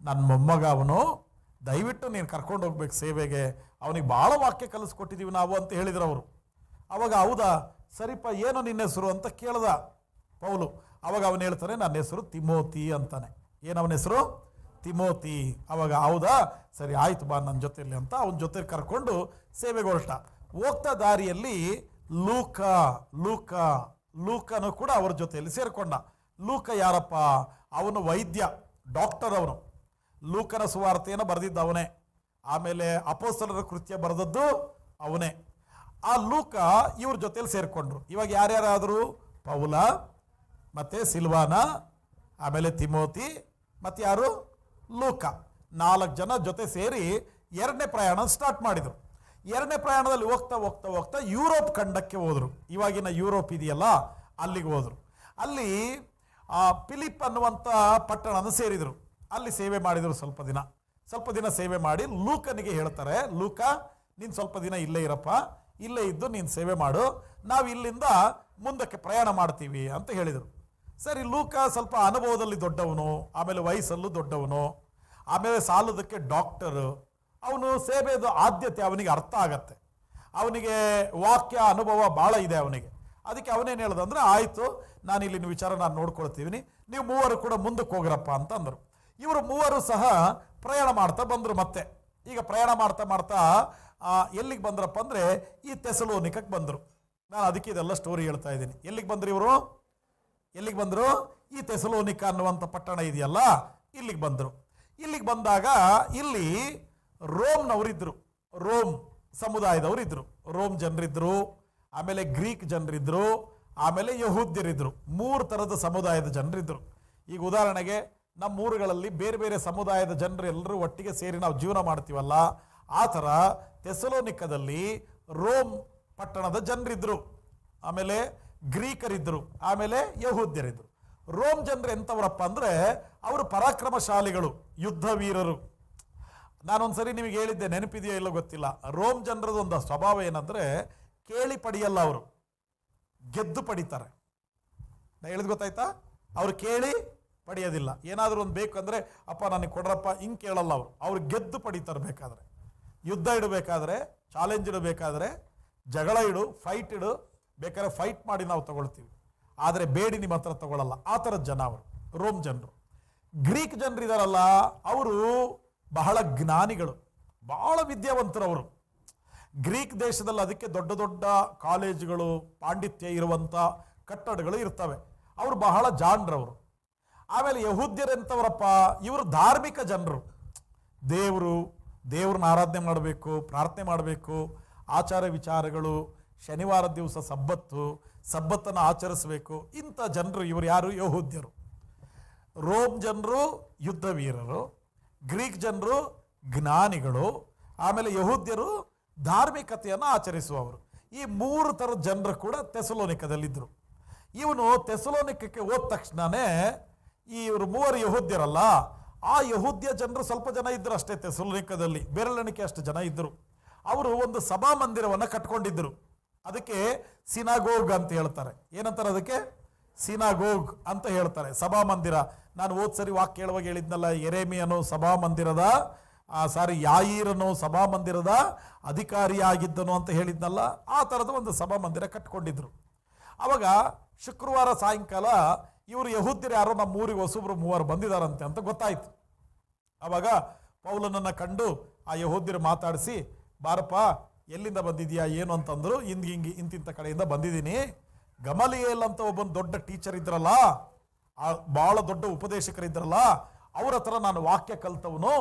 ನನ್ನ ಮೊಮ್ಮಗ ಅವನು, ದಯವಿಟ್ಟು ನೀನು ಕರ್ಕೊಂಡು ಹೋಗ್ಬೇಕು ಸೇವೆಗೆ, ಅವನಿಗೆ ಭಾಳ ವಾಕ್ಯ ಕಲಿಸ್ಕೊಟ್ಟಿದ್ದೀವಿ ನಾವು ಅಂತ ಹೇಳಿದ್ರು ಅವರು. ಅವಾಗ ಹೌದಾ, ಸರಿಪ, ಏನು ನಿನ್ನ ಹೆಸರು ಅಂತ ಕೇಳ್ದ ಪೌಲು. ಅವಾಗ ಅವನು ಹೇಳ್ತಾನೆ, ನನ್ನ ಹೆಸರು ತಿಮೋತಿ ಅಂತಾನೆ. ಏನು ಅವನ ಹೆಸರು? ತಿಮೋತಿ. ಅವಾಗ ಹೌದಾ, ಸರಿ ಆಯ್ತು ಬಾ ನನ್ನ ಜೊತೆಯಲ್ಲಿ ಅಂತ ಅವನ ಜೊತೆ ಕರ್ಕೊಂಡು ಸೇವೆಗೆ ಹೊರಟ. ಹೋಗ್ತಾ ದಾರಿಯಲ್ಲಿ ಲೂಕನು ಕೂಡ ಅವ್ರ ಜೊತೆಯಲ್ಲಿ ಸೇರಿಕೊಂಡ. ಲೂಕ ಯಾರಪ್ಪ? ಅವನು ವೈದ್ಯ, ಡಾಕ್ಟರ್. ಅವನು ಲೂಕನ ಸುವಾರ್ತೆಯನ್ನು ಬರೆದಿದ್ದ ಅವನೇ, ಆಮೇಲೆ ಅಪೊಸ್ತಲರ ಕೃತ್ಯ ಬರೆದದ್ದು ಅವನೇ. ಆ ಲೂಕ ಇವ್ರ ಜೊತೆಯಲ್ಲಿ ಸೇರಿಕೊಂಡ್ರು. ಇವಾಗ ಯಾರ್ಯಾರಾದರೂ? ಪೌಲ, ಮತ್ತು ಸಿಲ್ವಾನ, ಆಮೇಲೆ ತಿಮೋತಿ, ಮತ್ತು ಯಾರು? ಲೂಕ. 4 ಜನ ಜೊತೆ ಸೇರಿ ಎರಡನೇ ಪ್ರಯಾಣ ಸ್ಟಾರ್ಟ್ ಮಾಡಿದರು. ಎರಡನೇ ಪ್ರಯಾಣದಲ್ಲಿ ಹೋಗ್ತಾ ಯುರೋಪ್ ಖಂಡಕ್ಕೆ ಹೋದರು. ಇವಾಗಿನ ಯುರೋಪ್ ಇದೆಯಲ್ಲ, ಅಲ್ಲಿಗೆ ಹೋದರು. ಅಲ್ಲಿ ಫಿಲಿಪ್ ಅನ್ನುವಂಥ ಪಟ್ಟಣನ ಸೇರಿದರು. ಅಲ್ಲಿ ಸೇವೆ ಮಾಡಿದರು. ಸ್ವಲ್ಪ ದಿನ ಸೇವೆ ಮಾಡಿ ಲೂಕನಿಗೆ ಹೇಳ್ತಾರೆ, ಲೂಕ, ನೀನು ಸ್ವಲ್ಪ ದಿನ ಇಲ್ಲೇ ಇರಪ್ಪ, ಇಲ್ಲೇ ಇದ್ದು ನೀನು ಸೇವೆ ಮಾಡು, ನಾವು ಇಲ್ಲಿಂದ ಮುಂದಕ್ಕೆ ಪ್ರಯಾಣ ಮಾಡ್ತೀವಿ ಅಂತ ಹೇಳಿದರು. ಸರಿ, ಲೂಕ ಸ್ವಲ್ಪ ಅನುಭವದಲ್ಲಿ ದೊಡ್ಡವನು, ಆಮೇಲೆ ವಯಸ್ಸಲ್ಲೂ ದೊಡ್ಡವನು, ಆಮೇಲೆ ಸಾಲದಕ್ಕೆ ಡಾಕ್ಟರು. ಅವನು ಸೇವೆದು ಆದ್ಯತೆ ಅವನಿಗೆ ಅರ್ಥ ಆಗತ್ತೆ, ಅವನಿಗೆ ವಾಕ್ಯ ಅನುಭವ ಭಾಳ ಇದೆ ಅವನಿಗೆ. ಅದಕ್ಕೆ ಅವನೇನು ಹೇಳ್ದಂದ್ರೆ, ಆಯಿತು, ನಾನು ಇಲ್ಲಿನ ವಿಚಾರ ನಾನು ನೋಡ್ಕೊಳ್ತೀವಿ, ನೀವು 3 ಕೂಡ ಮುಂದಕ್ಕೆ ಹೋಗ್ರಪ್ಪ ಅಂತ ಅಂದರು. ಇವರು 3 ಸಹ ಪ್ರಯಾಣ ಮಾಡ್ತಾ ಬಂದರು. ಮತ್ತೆ ಈಗ ಪ್ರಯಾಣ ಮಾಡ್ತಾ ಎಲ್ಲಿಗೆ ಬಂದ್ರಪ್ಪ ಅಂದರೆ ಈ ಥೆಸಲೋನಿಕಕ್ಕೆ ಬಂದರು. ನಾನು ಅದಕ್ಕೆ ಇದೆಲ್ಲ ಸ್ಟೋರಿ ಹೇಳ್ತಾ ಇದ್ದೀನಿ. ಎಲ್ಲಿಗೆ ಬಂದರು ಇವರು? ಎಲ್ಲಿಗೆ ಬಂದರು? ಈ ಥೆಸಲೋನಿಕ ಅನ್ನುವಂಥ ಪಟ್ಟಣ ಇದೆಯಲ್ಲ, ಇಲ್ಲಿಗೆ ಬಂದರು. ಇಲ್ಲಿಗೆ ಬಂದಾಗ ಇಲ್ಲಿ ರೋಮ್ನವರಿದ್ದರು, ರೋಮ್ ಸಮುದಾಯದವರಿದ್ದರು, ರೋಮ್ ಜನರಿದ್ದರು, ಆಮೇಲೆ ಗ್ರೀಕ್ ಜನರಿದ್ದರು, ಆಮೇಲೆ ಯಹೂದ್ಯರಿದ್ದರು. 3 ಥರದ ಸಮುದಾಯದ ಜನರಿದ್ದರು. ಈಗ ಉದಾಹರಣೆಗೆ ನಮ್ಮ ಊರುಗಳಲ್ಲಿ ಬೇರೆ ಬೇರೆ ಸಮುದಾಯದ ಜನರು ಎಲ್ಲರೂ ಒಟ್ಟಿಗೆ ಸೇರಿ ನಾವು ಜೀವನ ಮಾಡ್ತೀವಲ್ಲ, ಆ ಥರ ಥೆಸಲೋನಿಕದಲ್ಲಿ ರೋಮ್ ಪಟ್ಟಣದ ಜನರಿದ್ದರು, ಆಮೇಲೆ ಗ್ರೀಕರಿದ್ದರು, ಆಮೇಲೆ ಯಹೂದ್ಯರಿದ್ದರು. ರೋಮ್ ಜನರು ಎಂಥವರಪ್ಪ ಅಂದರೆ ಅವರು ಪರಾಕ್ರಮಶಾಲಿಗಳು, ಯುದ್ಧ ವೀರರು. ನಾನೊಂದ್ಸರಿ ನಿಮಗೆ ಹೇಳಿದ್ದೆ, ನೆನಪಿದೆಯೋ ಇಲ್ಲೋ ಗೊತ್ತಿಲ್ಲ. ರೋಮ್ ಜನರದ್ದು ಒಂದು ಸ್ವಭಾವ ಏನಂದರೆ, ಕೇಳಿ ಪಡೆಯಲ್ಲ, ಅವರು ಗೆದ್ದು ಪಡಿತಾರೆ. ನಾ ಹೇಳಿದ್ ಗೊತ್ತಾಯ್ತಾ? ಅವ್ರು ಕೇಳಿ ಪಡೆಯೋದಿಲ್ಲ. ಏನಾದರೂ ಒಂದು ಬೇಕು ಅಂದರೆ, ಅಪ್ಪ ನನಗೆ ಕೊಡ್ರಪ್ಪ, ಹಿಂಗೆ ಕೇಳಲ್ಲ. ಅವ್ರು ಗೆದ್ದು ಪಡಿತಾರೆ. ಬೇಕಾದರೆ ಯುದ್ಧ ಇಡಬೇಕಾದ್ರೆ, ಚಾಲೆಂಜ್ ಇಡಬೇಕಾದ್ರೆ, ಜಗಳ ಇಡು, ಫೈಟ್ ಇಡು, ಬೇಕಾದ್ರೆ ಫೈಟ್ ಮಾಡಿ ನಾವು ತಗೊಳ್ತೀವಿ, ಆದರೆ ಬೇಡಿ ನಿಮ್ಮ ಹತ್ರ ತಗೊಳ್ಳಲ್ಲ. ಆ ಥರದ ಜನ ಅವರು ರೋಮ್ ಜನರು. ಗ್ರೀಕ್ ಜನರಿದಾರಲ್ಲ, ಅವರು ಬಹಳ ಜ್ಞಾನಿಗಳು, ಬಹಳ ವಿದ್ಯಾವಂತರು. ಅವರು ಗ್ರೀಕ್ ದೇಶದಲ್ಲಿ ಅದಕ್ಕೆ ದೊಡ್ಡ ದೊಡ್ಡ ಕಾಲೇಜುಗಳು, ಪಾಂಡಿತ್ಯ ಇರುವಂಥ ಕಟ್ಟಡಗಳು ಇರ್ತವೆ. ಅವರು ಬಹಳ ಜಾಣರವರು. ಆಮೇಲೆ ಯಹೂದ್ಯರೆಂಥವರಪ್ಪ, ಇವರು ಧಾರ್ಮಿಕ ಜನರು. ದೇವ್ರನ್ನ ಆರಾಧನೆ ಮಾಡಬೇಕು, ಪ್ರಾರ್ಥನೆ ಮಾಡಬೇಕು, ಆಚಾರ ವಿಚಾರಗಳು, ಶನಿವಾರ ದಿವಸ ಸಬ್ಬತ್ತನ್ನು ಆಚರಿಸಬೇಕು, ಇಂಥ ಜನರು ಇವರು. ಯಾರು? ಯಹೂದ್ಯರು. ರೋಮ್ ಜನರು ಯುದ್ಧ ವೀರರು, ಗ್ರೀಕ್ ಜನರು ಜ್ಞಾನಿಗಳು, ಆಮೇಲೆ ಯಹೂದ್ಯರು ಧಾರ್ಮಿಕತೆಯನ್ನು ಆಚರಿಸುವವರು. ಈ 3 ಥರದ ಜನರು ಕೂಡ ಥೆಸಲೋನಿಕದಲ್ಲಿದ್ದರು. ಇವನು ಥೆಸಲೋನಿಕಕ್ಕೆ ಹೋದ ತಕ್ಷಣವೇ ಇವರು 3 ಯಹೂದ್ಯರಲ್ಲ, ಆ ಯಹೂದ್ಯ ಜನರು ಸ್ವಲ್ಪ ಜನ ಇದ್ದರು ಅಷ್ಟೇ ಥೆಸಲೋನಿಕದಲ್ಲಿ, ಬೆರಳೆಣಿಕೆ ಅಷ್ಟು ಜನ ಇದ್ದರು. ಅವರು ಒಂದು ಸಭಾಮಂದಿರವನ್ನು ಕಟ್ಕೊಂಡಿದ್ದರು. ಅದಕ್ಕೆ ಸಿನಾಗೋಗ್ ಅಂತ ಹೇಳ್ತಾರೆ. ಏನಂತಾರೆ ಅದಕ್ಕೆ? ಸಿನಾಗೋಗ್ ಅಂತ ಹೇಳ್ತಾರೆ, ಸಭಾಮಂದಿರ. ನಾನು ಸರಿ ವಾಕ್ಯ ಕೇಳುವಾಗ ಹೇಳಿದ್ನಲ್ಲ, ಯೆರೆಮೀಯನು ಸಭಾಮಂದಿರದ ಯಾಯೀರನು ಸಭಾಮಂದಿರದ ಅಧಿಕಾರಿಯಾಗಿದ್ದನು ಅಂತ ಹೇಳಿದ್ನಲ್ಲ, ಆ ಥರದ ಒಂದು ಸಭಾಮಂದಿರ ಕಟ್ಕೊಂಡಿದ್ರು. ಅವಾಗ ಶುಕ್ರವಾರ ಸಾಯಂಕಾಲ ಇವರು ಯಹೂದ್ಯರು ಯಾರೋ ನಮ್ಮ ಊರಿಗೆ ಹೊಸಬ್ರು 3 ಬಂದಿದ್ದಾರಂತೆ ಅಂತ ಗೊತ್ತಾಯ್ತು. ಅವಾಗ ಪೌಲನನ್ನು ಕಂಡು ಆ ಯಹೂದ್ಯರು ಮಾತಾಡಿಸಿ, ಬಾರಪ್ಪ ಎಲ್ಲಿಂದ ಬಂದಿದ್ಯಾ ಏನು ಅಂತಂದ್ರು. ಇಂತಿಂಥ ಕಡೆಯಿಂದ ಬಂದಿದ್ದೀನಿ. ಗಮಲಿಯೇಲ್ ಅಂತ ಒಬ್ಬನ ದೊಡ್ಡ ಟೀಚರ್ ಇದ್ರಲ್ಲ, ಭಾಳ ದೊಡ್ಡ ಉಪದೇಶಕರಿದ್ರಲ್ಲ, ಅವ್ರ ಹತ್ರ ನಾನು ವಾಕ್ಯ ಕಲ್ತವನು,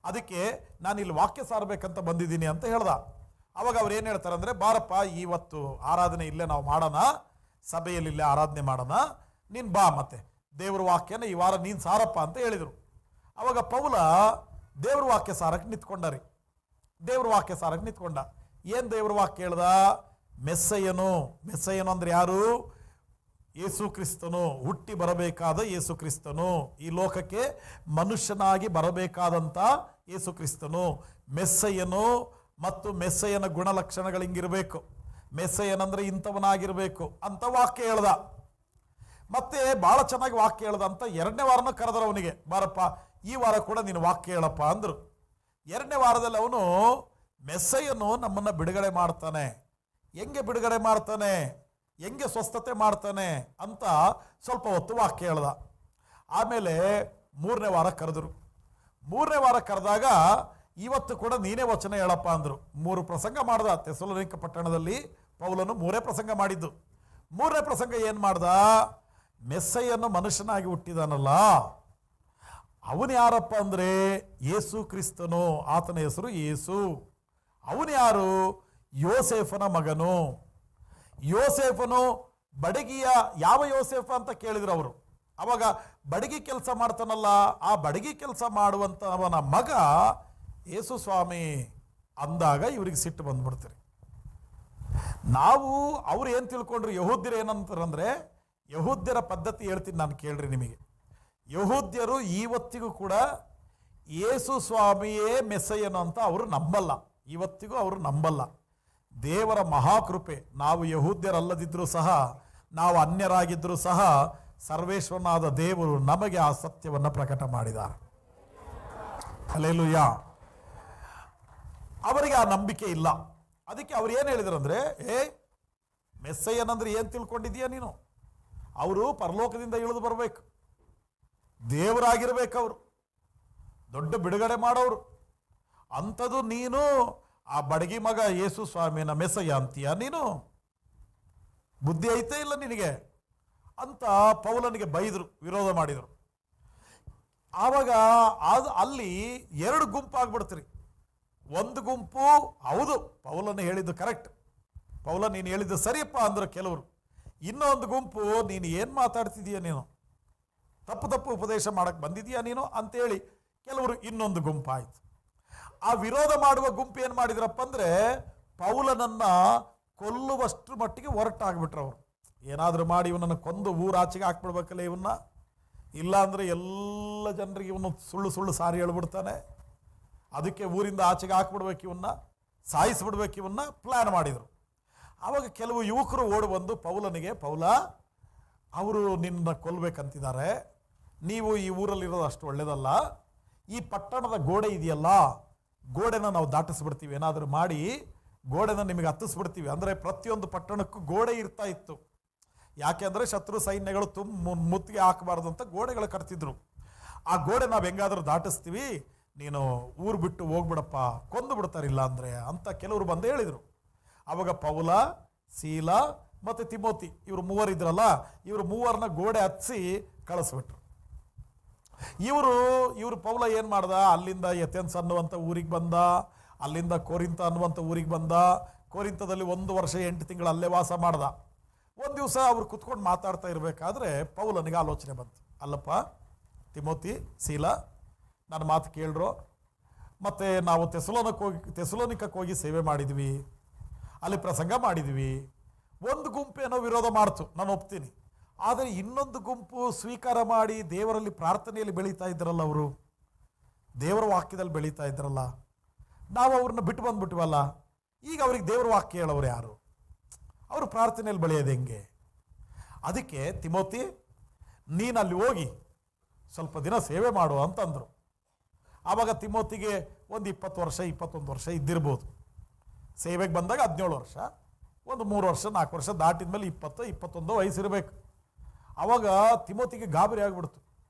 ಅದಕ್ಕೆ ನಾನು ಇಲ್ಲಿ ವಾಕ್ಯ ಸಾರಬೇಕಂತ ಬಂದಿದ್ದೀನಿ ಅಂತ ಹೇಳ್ದ. ಅವಾಗ ಅವ್ರು ಏನು ಹೇಳ್ತಾರೆ ಅಂದರೆ, ಬಾರಪ್ಪ ಇವತ್ತು ಆರಾಧನೆ ಇಲ್ಲೇ ನಾವು ಮಾಡೋಣ, ಸಭೆಯಲ್ಲಿ ಇಲ್ಲೇ ಆರಾಧನೆ ಮಾಡೋಣ, ನೀನು ಬಾ, ಮತ್ತೆ ದೇವ್ರ ವಾಕ್ಯನ ಈ ವಾರ ನೀನು ಸಾರಪ್ಪ ಅಂತ ಹೇಳಿದರು. ಅವಾಗ ಪೌಲ ದೇವ್ರ ವಾಕ್ಯ ಸಾರಕ್ಕೆ ನಿಂತ್ಕೊಂಡರಿ. ದೇವ್ರ ವಾಕ್ಯ ಸಾರಕ್ಕೆ ನಿಂತ್ಕೊಂಡ. ಏನು ದೇವ್ರ ವಾಕ್ಯ ಹೇಳ್ದ? ಮೆಸ್ಸಯ್ಯನು ಅಂದ್ರೆ ಯಾರು? ಯೇಸು ಕ್ರಿಸ್ತನು, ಹುಟ್ಟಿ ಬರಬೇಕಾದ ಯೇಸು ಕ್ರಿಸ್ತನು, ಈ ಲೋಕಕ್ಕೆ ಮನುಷ್ಯನಾಗಿ ಬರಬೇಕಾದಂಥ ಯೇಸು ಕ್ರಿಸ್ತನು ಮೆಸ್ಸಯ್ಯನು. ಮತ್ತು ಮೆಸ್ಸಯ್ಯನ ಗುಣಲಕ್ಷಣಗಳು ಹಿಂಗಿರಬೇಕು, ಮೆಸ್ಸಯ್ಯನಂದ್ರೆ ಇಂಥವನಾಗಿರ್ಬೇಕು ಅಂತ ವಾಕ್ಯ ಹೇಳ್ದ. ಮತ್ತೆ ಭಾಳ ಚೆನ್ನಾಗಿ ವಾಕ್ಯ ಹೇಳ್ದ ಅಂತ 2ನೇ ವಾರನ ಕರೆದ್ರು ಅವನಿಗೆ, ಬಾರಪ್ಪ ಈ ವಾರ ಕೂಡ ನೀನು ವಾಕ್ಯ ಹೇಳಪ್ಪ ಅಂದರು. 2ನೇ ವಾರದಲ್ಲಿ ಅವನು ಮೆಸ್ಸಯ್ಯನು ನಮ್ಮನ್ನು ಬಿಡುಗಡೆ ಮಾಡ್ತಾನೆ, ಹೆಂಗೆ ಬಿಡುಗಡೆ ಮಾಡ್ತಾನೆ, ಹೆಂಗೆ ಸ್ವಸ್ಥತೆ ಮಾಡ್ತಾನೆ ಅಂತ ಸ್ವಲ್ಪ ಹೊತ್ತು ವಾಕ್ಯ ಹೇಳ್ದ. ಆಮೇಲೆ 3ನೇ ವಾರ ಕರೆದರು. 3ನೇ ವಾರ ಕರೆದಾಗ, ಇವತ್ತು ಕೂಡ ನೀನೇ ವಚನ ಹೇಳಪ್ಪ ಅಂದರು. 3 ಪ್ರಸಂಗ ಮಾಡ್ದ. ಥೆಸಲೋನಿಕ ಪಟ್ಟಣದಲ್ಲಿ ಪೌಲನು 3 ಪ್ರಸಂಗ ಮಾಡಿದ್ದು. 3ನೇ ಪ್ರಸಂಗ ಏನು ಮಾಡ್ದ? ಮೆಸ್ಸಯ್ಯನು ಮನುಷ್ಯನಾಗಿ ಹುಟ್ಟಿದಾನಲ್ಲ, ಅವನು ಯಾರಪ್ಪ ಅಂದರೆ ಯೇಸು ಕ್ರಿಸ್ತನು, ಆತನ ಹೆಸರು ಯೇಸು. ಅವನು ಯಾರು? ಯೋಸೇಫನ ಮಗನು. ಯೋಸೇಫನು ಬಡಗಿಯ ಯಾವ ಯೋಸೇಫ ಅಂತ ಕೇಳಿದ್ರು ಅವರು. ಅವಾಗ ಬಡಗಿ ಕೆಲಸ ಮಾಡ್ತಾನಲ್ಲ, ಆ ಬಡಗಿ ಕೆಲಸ ಮಾಡುವಂಥವನ ಮಗ ಯೇಸು ಸ್ವಾಮಿ ಅಂದಾಗ ಇವ್ರಿಗೆ ಸಿಟ್ಟು ಬಂದ್ಬಿಡ್ತಾರೆ. ಅವ್ರು ಏನು ತಿಳ್ಕೊಂಡ್ರು, ಯಹೂದ್ಯರು ಏನಂತಾರಂದ್ರೆ, ಯಹೂದ್ಯರ ಪದ್ಧತಿ ಹೇಳ್ತೀನಿ ನಾನು, ಕೇಳ್ರಿ ನಿಮಗೆ. ಯಹೂದ್ಯರು ಇವತ್ತಿಗೂ ಕೂಡ ಯೇಸು ಸ್ವಾಮಿಯೇ ಮೆಸ್ಸಯ್ಯನು ಅಂತ ಅವರು ನಂಬಲ್ಲ. ಇವತ್ತಿಗೂ ಅವರು ನಂಬಲ್ಲ. ದೇವರ ಮಹಾಕೃಪೆ, ನಾವು ಯಹೂದ್ಯರಲ್ಲದಿದ್ದರೂ ಸಹ, ನಾವು ಅನ್ಯರಾಗಿದ್ದರೂ ಸಹ, ಸರ್ವೇಶ್ವರನಾದ ದೇವರು ನಮಗೆ ಆ ಸತ್ಯವನ್ನು ಪ್ರಕಟ ಮಾಡಿದ್ದಾರೆ. ಹಲ್ಲೆಲೂಯಾ. ಅವರಿಗೆ ಆ ನಂಬಿಕೆ ಇಲ್ಲ. ಅದಕ್ಕೆ ಅವ್ರು ಏನು ಹೇಳಿದ್ರು ಅಂದರೆ, ಮೆಸ್ಸಯ್ಯನಂದ್ರೆ ಏನು ತಿಳ್ಕೊಂಡಿದ್ದೀಯಾ ನೀನು? ಅವರು ಪರಲೋಕದಿಂದ ಇಳಿದು ಬರಬೇಕು, ದೇವರಾಗಿರ್ಬೇಕು, ಅವರು ದೊಡ್ಡ ಬಿಡುಗಡೆ ಮಾಡೋರು. ಅಂಥದ್ದು ನೀನು ಆ ಬಡಗಿ ಮಗ ಯೇಸು ಸ್ವಾಮಿನ ಮೆಸ್ಸಯ್ಯ ಅಂತೀಯ? ನೀನು ಬುದ್ಧಿ ಐತೆ ಇಲ್ಲ ನಿನಗೆ ಅಂತ ಪೌಲನಿಗೆ ಬೈದರು, ವಿರೋಧ ಮಾಡಿದರು. ಆವಾಗ ಅಲ್ಲಿ 2 ಗುಂಪಾಗ್ಬಿಡ್ತೀರಿ. ಒಂದು ಗುಂಪು ಹೌದು ಪೌಲನ ಹೇಳಿದ್ದು ಕರೆಕ್ಟ್, ಪೌಲ ನೀನು ಹೇಳಿದ್ದು ಸರಿಯಪ್ಪ ಅಂದರು ಕೆಲವರು. ಇನ್ನೊಂದು ಗುಂಪು, ನೀನು ಏನು ಮಾತಾಡ್ತಿದೀಯ, ನೀನು ತಪ್ಪು ಉಪದೇಶ ಮಾಡಕ್ಕೆ ಬಂದಿದೀಯಾ ನೀನು ಅಂತೇಳಿ ಕೆಲವರು ಇನ್ನೊಂದು ಗುಂಪಾಯಿತು. ಆ ವಿರೋಧ ಮಾಡುವ ಗುಂಪು ಏನು ಮಾಡಿದ್ರಪ್ಪ ಅಂದರೆ, ಪೌಲನನ್ನು ಕೊಲ್ಲುವಷ್ಟು ಮಟ್ಟಿಗೆ ಹೊರಟಾಗ್ಬಿಟ್ರು ಅವರು. ಏನಾದರೂ ಮಾಡಿ ಇವನನ್ನು ಕೊಂದು ಊರಾಚೆಗೆ ಹಾಕ್ಬಿಡ್ಬೇಕಲ್ಲ ಇವನ್ನ, ಇಲ್ಲ ಅಂದರೆ ಎಲ್ಲ ಜನರಿಗೆ ಇವನು ಸುಳ್ಳು ಸಾರಿ ಹೇಳ್ಬಿಡ್ತಾನೆ, ಅದಕ್ಕೆ ಊರಿಂದ ಆಚೆಗೆ ಹಾಕ್ಬಿಡ್ಬೇಕು ಇವನ್ನ, ಸಾಯಿಸ್ಬಿಡ್ಬೇಕು ಇವನ್ನ ಪ್ಲ್ಯಾನ್ ಮಾಡಿದರು. ಆವಾಗ ಕೆಲವು ಯುವಕರು ಓಡಿ ಬಂದು ಪೌಲನಿಗೆ, ಪೌಲ ಅವರು ನಿನ್ನ ಕೊಲ್ಲಬೇಕಂತಿದ್ದಾರೆ, ನೀವು ಈ ಊರಲ್ಲಿರೋದು ಅಷ್ಟು ಒಳ್ಳೆಯದಲ್ಲ, ಈ ಪಟ್ಟಣದ ಗೋಡೆ ಇದೆಯಲ್ಲ, ಗೋಡೆನ ನಾವು ದಾಟಿಸ್ಬಿಡ್ತೀವಿ, ಏನಾದರೂ ಮಾಡಿ ಗೋಡೆನ ನಿಮಗೆ ಹತ್ತಿಸ್ಬಿಡ್ತೀವಿ. ಅಂದರೆ ಪ್ರತಿಯೊಂದು ಪಟ್ಟಣಕ್ಕೂ ಗೋಡೆ ಇರ್ತಾ ಇತ್ತು. ಯಾಕೆ ಅಂದರೆ ಶತ್ರು ಸೈನ್ಯಗಳು ಮುತ್ತಿಗೆ ಹಾಕಬಾರ್ದು ಅಂತ ಗೋಡೆಗಳು ಕಟ್ತಿದ್ರು. ಆ ಗೋಡೆ ನಾವು ಹೆಂಗಾದರೂ ದಾಟಿಸ್ತೀವಿ, ನೀನು ಊರು ಬಿಟ್ಟು ಹೋಗ್ಬಿಡಪ್ಪ, ಕೊಂದು ಬಿಡ್ತಾರಿಲ್ಲ ಅಂದರೆ ಅಂತ ಕೆಲವರು ಬಂದು ಹೇಳಿದರು. ಆವಾಗ ಪೌಲ, ಸೀಲ ಮತ್ತು ತಿಮೋತಿ ಇವರು 3 ಇದ್ರಲ್ಲ, ಇವರು 3ರನ್ನ ಗೋಡೆ ಹತ್ತಿಸಿ ಕಳಿಸ್ಬಿಟ್ರು. ಇವರು ಪೌಲ ಏನು ಮಾಡ್ದ, ಅಲ್ಲಿಂದ ಎಥೆನ್ಸ್ ಅನ್ನುವಂಥ ಊರಿಗೆ ಬಂದ, ಅಲ್ಲಿಂದ ಕೊರಿಂತ ಅನ್ನುವಂಥ ಊರಿಗೆ ಬಂದ. ಕೊರಿಂತದಲ್ಲಿ 1 ವರ್ಷ 8 ತಿಂಗಳು ಅಲ್ಲೇ ವಾಸ ಮಾಡ್ದ. ಒಂದು ದಿವಸ ಅವ್ರು ಕುತ್ಕೊಂಡು ಮಾತಾಡ್ತಾ ಇರಬೇಕಾದ್ರೆ ಪೌಲನಿಗೆ ಆಲೋಚನೆ ಬಂತು, ಅಲ್ಲಪ್ಪ ತಿಮೋತಿ, ಸೀಲ, ನನ್ನ ಮಾತು ಕೇಳ್ರು, ಮತ್ತು ನಾವು ತೆಸಲೋನಿಕಕ್ಕೆ ಹೋಗಿ ಸೇವೆ ಮಾಡಿದ್ವಿ, ಅಲ್ಲಿ ಪ್ರಸಂಗ ಮಾಡಿದ್ವಿ. ಒಂದು ಗುಂಪು ಏನೋ ವಿರೋಧ ಮಾಡ್ತು, ನಾನು ಒಪ್ತೀನಿ. ಆದರೆ ಇನ್ನೊಂದು ಗುಂಪು ಸ್ವೀಕಾರ ಮಾಡಿ ದೇವರಲ್ಲಿ ಪ್ರಾರ್ಥನೆಯಲ್ಲಿ ಬೆಳೀತಾ ಇದ್ರಲ್ಲ, ಅವರು ದೇವರ ವಾಕ್ಯದಲ್ಲಿ ಬೆಳೀತಾ ಇದ್ರಲ್ಲ, ನಾವು ಅವ್ರನ್ನ ಬಿಟ್ಟು ಬಂದ್ಬಿಟ್ವಲ್ಲ. ಈಗ ಅವ್ರಿಗೆ ದೇವರ ವಾಕ್ಯ ಹೇಳೋರು ಯಾರು? ಅವರು ಪ್ರಾರ್ಥನೆಯಲ್ಲಿ ಬೆಳೆಯೋದು ಹೆಂಗೆ? ಅದಕ್ಕೆ ತಿಮೋತಿ, ನೀನು ಅಲ್ಲಿ ಹೋಗಿ ಸ್ವಲ್ಪ ದಿನ ಸೇವೆ ಮಾಡು ಅಂತಂದರು. ಆವಾಗ ತಿಮೋತಿಗೆ ಒಂದು 20 ವರ್ಷ 21 ವರ್ಷ ಇದ್ದಿರ್ಬೋದು. ಸೇವೆಗೆ ಬಂದಾಗ 17 ವರ್ಷ, ಒಂದು 3 ವರ್ಷ 4 ವರ್ಷ ದಾಟಿದ ಮೇಲೆ 20 21 ವಯಸ್ಸಿರಬೇಕು. ಆವಾಗ ತಿಮೋತಿಗೆ ಗಾಬರಿ ಆಗಿಬಿಡ್ತು.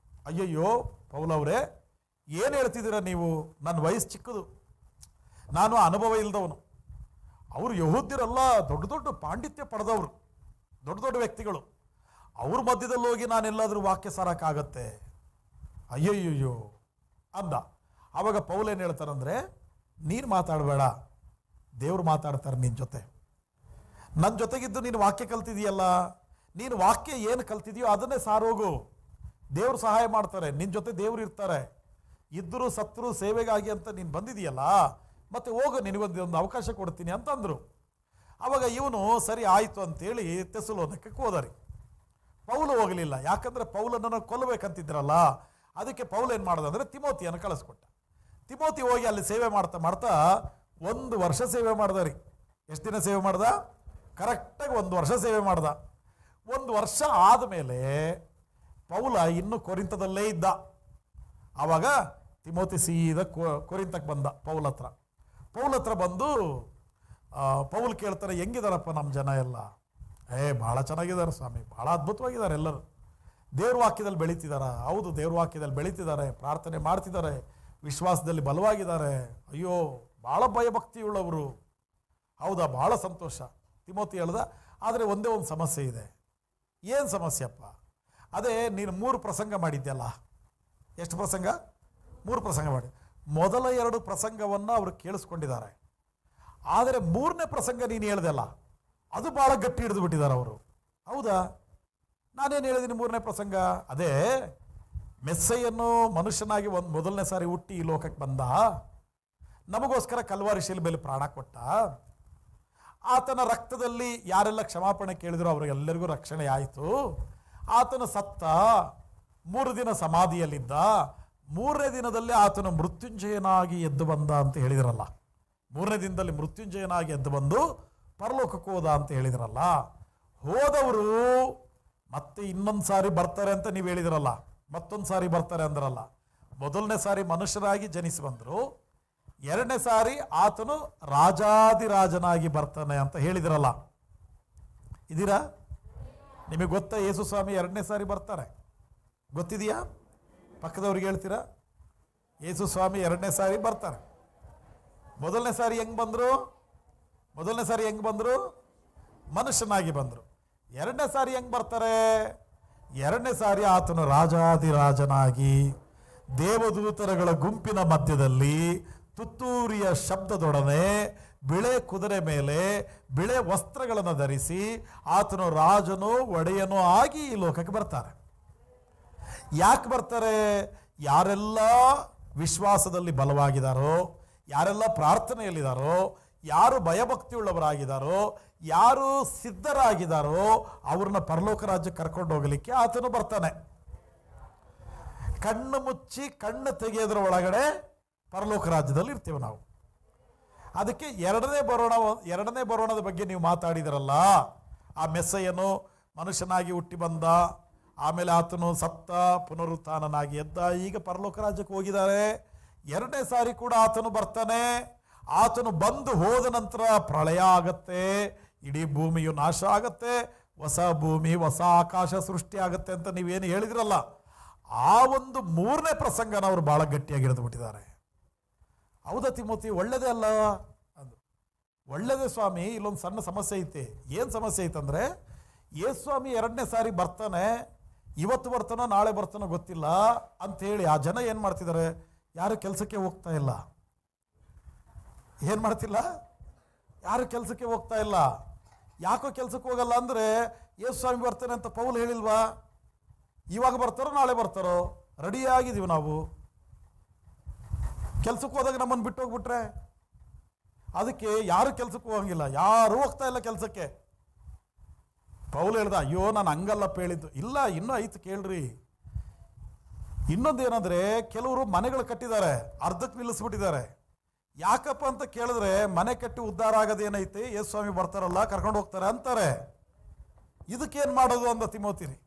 ಅಯ್ಯಯ್ಯೋ ಪೌಲವರೇ, ಏನು ಹೇಳ್ತಿದ್ದೀರ ನೀವು? ನನ್ನ ವಯಸ್ಸು ಚಿಕ್ಕದು, ನಾನು ಅನುಭವ ಇಲ್ಲದವನು. ಅವರು ಯಹೂದ್ಯರೆಲ್ಲ ದೊಡ್ಡ ದೊಡ್ಡ ಪಾಂಡಿತ್ಯ ಪಡೆದವರು, ದೊಡ್ಡ ದೊಡ್ಡ ವ್ಯಕ್ತಿಗಳು. ಅವ್ರ ಮಧ್ಯದಲ್ಲಿ ಹೋಗಿ ನಾನೆಲ್ಲಾದರೂ ವಾಕ್ಯ ಸಾರಕ್ಕಾಗತ್ತೆ? ಅಯ್ಯಯ್ಯೋ ಅಂದ. ಆವಾಗ ಪೌಲ್ ಏನು ಹೇಳ್ತಾರಂದರೆ, ನೀನು ಮಾತಾಡಬೇಡ, ದೇವ್ರು ಮಾತಾಡ್ತಾರೆ ನಿನ್ನ ಜೊತೆ. ನನ್ನ ಜೊತೆಗಿದ್ದು ನೀನು ವಾಕ್ಯ ಕಲ್ತಿದೆಯಲ್ಲ, ನೀನು ವಾಕ್ಯ ಏನು ಕಲ್ತಿದೆಯೋ ಅದನ್ನೇ ಸಾರೋಗು. ದೇವ್ರು ಸಹಾಯ ಮಾಡ್ತಾರೆ, ನಿನ್ನ ಜೊತೆ ದೇವ್ರು ಇರ್ತಾರೆ. ಇದ್ದರೂ ಸತ್ರು ಸೇವೆಗಾಗಿ ಅಂತ ನೀನು ಬಂದಿದೆಯಲ್ಲ, ಮತ್ತೆ ಹೋಗು, ನಿನಗೊಂದು ಅವಕಾಶ ಕೊಡ್ತೀನಿ ಅಂತಂದರು. ಆವಾಗ ಇವನು ಸರಿ ಆಯಿತು ಅಂತೇಳಿ ತೆಸಲೋನಿಕಕ್ಕೆ ಹೋದಾರಿ. ಪೌಲು ಹೋಗಲಿಲ್ಲ, ಯಾಕಂದರೆ ಪೌಲನನ್ನು ಕೊಲ್ಲಬೇಕಂತಿದ್ರಲ್ಲ. ಅದಕ್ಕೆ ಪೌಲ್ ಏನು ಮಾಡ್ದ ಅಂದರೆ ತಿಮೋತಿಯನ್ನು ಕಳಿಸ್ಕೊಟ್ಟ. ತಿಮೋತಿ ಹೋಗಿ ಅಲ್ಲಿ ಸೇವೆ ಮಾಡ್ತಾ ಮಾಡ್ತಾ 1 ವರ್ಷ ಸೇವೆ ಮಾಡ್ದ ರೀ. ಎಷ್ಟು ದಿನ ಸೇವೆ ಮಾಡ್ದ? ಕರೆಕ್ಟಾಗಿ 1 ವರ್ಷ ಸೇವೆ ಮಾಡ್ದ. 1 ವರ್ಷ ಆದಮೇಲೆ ಪೌಲ ಇನ್ನೂ ಕೊರಿಂತದಲ್ಲೇ ಇದ್ದ. ಆವಾಗ ತಿಮೋತಿ ಸೀದಾ ಕೊರಿಂತಕ್ಕೆ ಬಂದ ಪೌಲ್ ಹತ್ರ ಬಂದು ಪೌಲ್ ಕೇಳ್ತಾರೆ, ಹೆಂಗಿದಾರಪ್ಪ ನಮ್ಮ ಜನ ಎಲ್ಲ? ಭಾಳ ಚೆನ್ನಾಗಿದ್ದಾರೆ ಸ್ವಾಮಿ, ಭಾಳ ಅದ್ಭುತವಾಗಿದ್ದಾರೆ ಎಲ್ಲರೂ. ದೇವ್ರ ವಾಕ್ಯದಲ್ಲಿ ಬೆಳೀತಿದಾರ? ಹೌದು, ದೇವ್ರ ವಾಕ್ಯದಲ್ಲಿ ಬೆಳೀತಿದ್ದಾರೆ, ಪ್ರಾರ್ಥನೆ ಮಾಡ್ತಿದ್ದಾರೆ, ವಿಶ್ವಾಸದಲ್ಲಿ ಬಲವಾಗಿದ್ದಾರೆ. ಅಯ್ಯೋ, ಭಾಳ ಭಯಭಕ್ತಿಯುಳ್ಳವರು. ಹೌದಾ, ಭಾಳ ಸಂತೋಷ. ತಿಮೋತಿ ಹೇಳ್ದ, ಆದರೆ ಒಂದೇ ಒಂದು ಸಮಸ್ಯೆ ಇದೆ. ಏನು ಸಮಸ್ಯೆಪ್ಪ? ಅದೇ ನೀನು 3 ಪ್ರಸಂಗ ಮಾಡಿದ್ಯಲ್ಲ. ಎಷ್ಟು ಪ್ರಸಂಗ? 3 ಪ್ರಸಂಗ ಮಾಡಿ. ಮೊದಲ 2 ಪ್ರಸಂಗವನ್ನು ಅವರು ಕೇಳಿಸ್ಕೊಂಡಿದ್ದಾರೆ, ಆದರೆ 3ನೇ ಪ್ರಸಂಗ ನೀನು ಹೇಳ್ದಲ್ಲ, ಅದು ಭಾಳ ಗಟ್ಟಿ ಹಿಡಿದು ಬಿಟ್ಟಿದ್ದಾರೆ ಅವರು. ಹೌದಾ? ನಾನೇನು ಹೇಳಿದ್ದೀನಿ 3ನೇ ಪ್ರಸಂಗ? ಅದೇ ಮೆಸ್ಸಯ್ಯನು ಮನುಷ್ಯನಾಗಿ ಮೊದಲನೇ ಸಾರಿ ಹುಟ್ಟಿ ಈ ಲೋಕಕ್ಕೆ ಬಂದ, ನಮಗೋಸ್ಕರ ಕಲ್ವಾರಿ ಶಿಲುಬೆಯಲ್ಲಿ ಪ್ರಾಣ ಕೊಟ್ಟ. ಆತನ ರಕ್ತದಲ್ಲಿ ಯಾರೆಲ್ಲ ಕ್ಷಮಾಪಣೆ ಕೇಳಿದ್ರು ಅವರಿಗೆಲ್ಲರಿಗೂ ರಕ್ಷಣೆ ಆಯಿತು. ಆತನು ಸತ್ತ, 3 ದಿನ ಸಮಾಧಿಯಲ್ಲಿದ್ದ, 3ನೇ ದಿನದಲ್ಲಿ ಆತನು ಮೃತ್ಯುಂಜಯನಾಗಿ ಎದ್ದು ಬಂದ ಅಂತ ಹೇಳಿದ್ರಲ್ಲ. 3ನೇ ದಿನದಲ್ಲಿ ಮೃತ್ಯುಂಜಯನಾಗಿ ಎದ್ದು ಬಂದು ಪರಲೋಕಕ್ಕೆ ಹೋದ ಅಂತ ಹೇಳಿದ್ರಲ್ಲ. ಹೋದವರು ಮತ್ತೆ ಇನ್ನೊಂದು ಸಾರಿ ಬರ್ತಾರೆ ಅಂತ ನೀವು ಹೇಳಿದ್ರಲ್ಲ, ಮತ್ತೊಂದು ಸಾರಿ ಬರ್ತಾರೆ ಅಂದ್ರಲ್ಲ. ಮೊದಲನೇ ಸಾರಿ ಮನುಷ್ಯರಾಗಿ ಜನಿಸಿ ಬಂದರು, 2ನೇ ಸಾರಿ ಆತನು ರಾಜಾದಿರಾಜನಾಗಿ ಬರ್ತಾನೆ ಅಂತ ಹೇಳಿದ್ರಲ್ಲ. ಇದೀರಾ? ನಿಮಗೆ ಗೊತ್ತಾ ಯೇಸು ಸ್ವಾಮಿ 2ನೇ ಸಾರಿ ಬರ್ತಾರೆ? ಗೊತ್ತಿದೆಯಾ? ಪಕ್ಕದವ್ರಿಗೆ ಹೇಳ್ತೀರಾ? ಯೇಸು ಸ್ವಾಮಿ 2ನೇ ಸಾರಿ ಬರ್ತಾರೆ. ಮೊದಲನೇ ಸಾರಿ ಹೆಂಗೆ ಬಂದರು? ಮನುಷ್ಯನಾಗಿ ಬಂದರು. 2ನೇ ಸಾರಿ ಹೆಂಗೆ ಬರ್ತಾರೆ? 2ನೇ ಸಾರಿ ಆತನು ರಾಜಾದಿರಾಜನಾಗಿ ದೇವದೂತರುಗಳ ಗುಂಪಿನ ಮಧ್ಯದಲ್ಲಿ ತುತ್ತೂರಿಯ ಶಬ್ದದೊಡನೆ ಬಿಳೆ ಕುದುರೆ ಮೇಲೆ ಬಿಳೆ ವಸ್ತ್ರಗಳನ್ನು ಧರಿಸಿ ಆತನು ರಾಜನು ಒಡೆಯನೂ ಆಗಿ ಈ ಲೋಕಕ್ಕೆ ಬರ್ತಾರೆ. ಯಾಕೆ ಬರ್ತಾರೆ? ಯಾರೆಲ್ಲ ವಿಶ್ವಾಸದಲ್ಲಿ ಬಲವಾಗಿದ್ದಾರೋ, ಯಾರೆಲ್ಲ ಪ್ರಾರ್ಥನೆಯಲ್ಲಿದ್ದಾರೋ, ಯಾರು ಭಯಭಕ್ತಿಯುಳ್ಳವರಾಗಿದ್ದಾರೋ, ಯಾರು ಸಿದ್ಧರಾಗಿದ್ದಾರೋ ಅವ್ರನ್ನ ಪರಲೋಕ ರಾಜ್ಯಕ್ಕೆ ಕರ್ಕೊಂಡು ಹೋಗಲಿಕ್ಕೆ ಆತನು ಬರ್ತಾನೆ. ಕಣ್ಣು ಮುಚ್ಚಿ ಕಣ್ಣು ತೆಗೆಯೋದ್ರ ಒಳಗಡೆ ಪರಲೋಕ ರಾಜ್ಯದಲ್ಲಿ ಇರ್ತೀವಿ ನಾವು. ಅದಕ್ಕೆ ಎರಡನೇ ಬರೋಣದ ಬಗ್ಗೆ ನೀವು ಮಾತಾಡಿದಿರಲ್ಲ. ಆ ಮೆಸ್ಸಯ್ಯನು ಮನುಷ್ಯನಾಗಿ ಹುಟ್ಟಿ ಬಂದ, ಆಮೇಲೆ ಆತನು ಸತ್ತ, ಪುನರುತ್ಥಾನನಾಗಿ ಎದ್ದ, ಈಗ ಪರಲೋಕ ರಾಜ್ಯಕ್ಕೆ ಹೋಗಿದ್ದಾರೆ. 2ನೇ ಸಾರಿ ಕೂಡ ಆತನು ಬರ್ತಾನೆ. ಆತನು ಬಂದು ಹೋದ ನಂತರ ಪ್ರಳಯ ಆಗತ್ತೆ, ಇಡೀ ಭೂಮಿಯು ನಾಶ ಆಗತ್ತೆ, ಹೊಸ ಭೂಮಿ ಹೊಸ ಆಕಾಶ ಸೃಷ್ಟಿ ಆಗತ್ತೆ ಅಂತ ನೀವೇನು ಹೇಳಿದ್ರಲ್ಲ, ಆ ಒಂದು 3ನೇ ಪ್ರಸಂಗನ ಅವರು ಭಾಳ ಗಟ್ಟಿಯಾಗಿ ಹಿಡಿದು ಬಿಟ್ಟಿದ್ದಾರೆ. ಹೌದಾ ತಿಮೋತಿ? ಒಳ್ಳೆಯದೇ ಅಲ್ಲ ಅಂದರು. ಒಳ್ಳೆಯದೇ ಸ್ವಾಮಿ, ಇಲ್ಲೊಂದು ಸಣ್ಣ ಸಮಸ್ಯೆ ಐತೆ. ಏನು ಸಮಸ್ಯೆ ಐತಂದರೆ, ಯೇಸು ಸ್ವಾಮಿ 2ನೇ ಸಾರಿ ಬರ್ತಾನೆ, ಇವತ್ತು ಬರ್ತಾನೋ ನಾಳೆ ಬರ್ತಾನೋ ಗೊತ್ತಿಲ್ಲ ಅಂಥೇಳಿ ಆ ಜನ ಏನು ಮಾಡ್ತಿದ್ದಾರೆ? ಯಾರು ಕೆಲಸಕ್ಕೆ ಹೋಗ್ತಾ ಇಲ್ಲ. ಏನು ಮಾಡ್ತಿಲ್ಲ? ಯಾರು ಕೆಲಸಕ್ಕೆ ಹೋಗ್ತಾ ಇಲ್ಲ. ಯಾಕೋ ಕೆಲಸಕ್ಕೆ ಹೋಗಲ್ಲ ಅಂದರೆ, ಯೇಸು ಸ್ವಾಮಿ ಬರ್ತಾನೆ ಅಂತ ಪೌಲ್ ಹೇಳಿಲ್ವಾ? ಇವಾಗ ಬರ್ತಾರೋ ನಾಳೆ ಬರ್ತಾರೋ? ರೆಡಿಯಾಗಿದ್ದೀವಿ ನಾವು. ಕೆಲ್ಸಕ್ಕೆ ಹೋದಾಗ ನಮ್ಮನ್ನು ಬಿಟ್ಟು ಹೋಗ್ಬಿಟ್ರೆ ಅದಕ್ಕೆ ಯಾರು ಕೆಲ್ಸಕ್ಕೆ ಹೋಗಂಗಿಲ್ಲ, ಯಾರೂ ಹೋಗ್ತಾ ಇಲ್ಲ ಕೆಲಸಕ್ಕೆ. ಪೌಲ್ ಹೇಳ್ದ, ಅಯ್ಯೋ ನಾನು ಹಂಗಲ್ಲಪ್ಪ ಹೇಳಿದ್ದು. ಇಲ್ಲ, ಇನ್ನೂ ಐತೆ ಕೇಳ್ರಿ. ಇನ್ನೊಂದೇನಂದ್ರೆ, ಕೆಲವರು ಮನೆಗಳು ಕಟ್ಟಿದ್ದಾರೆ, ಅರ್ಧಕ್ಕೆ ನಿಲ್ಲಿಸ್ಬಿಟ್ಟಿದ್ದಾರೆ. ಯಾಕಪ್ಪ ಅಂತ ಕೇಳಿದ್ರೆ, ಮನೆ ಕಟ್ಟಿ ಉದ್ಧಾರ ಆಗೋದೇನೈತೆ, ಯೇಸು ಸ್ವಾಮಿ ಬರ್ತಾರಲ್ಲ ಕರ್ಕೊಂಡು ಹೋಗ್ತಾರೆ ಅಂತಾರೆ. ಇದಕ್ಕೇನು ಮಾಡೋದು ಅಂದ ತಿಮೋತಿರಿ.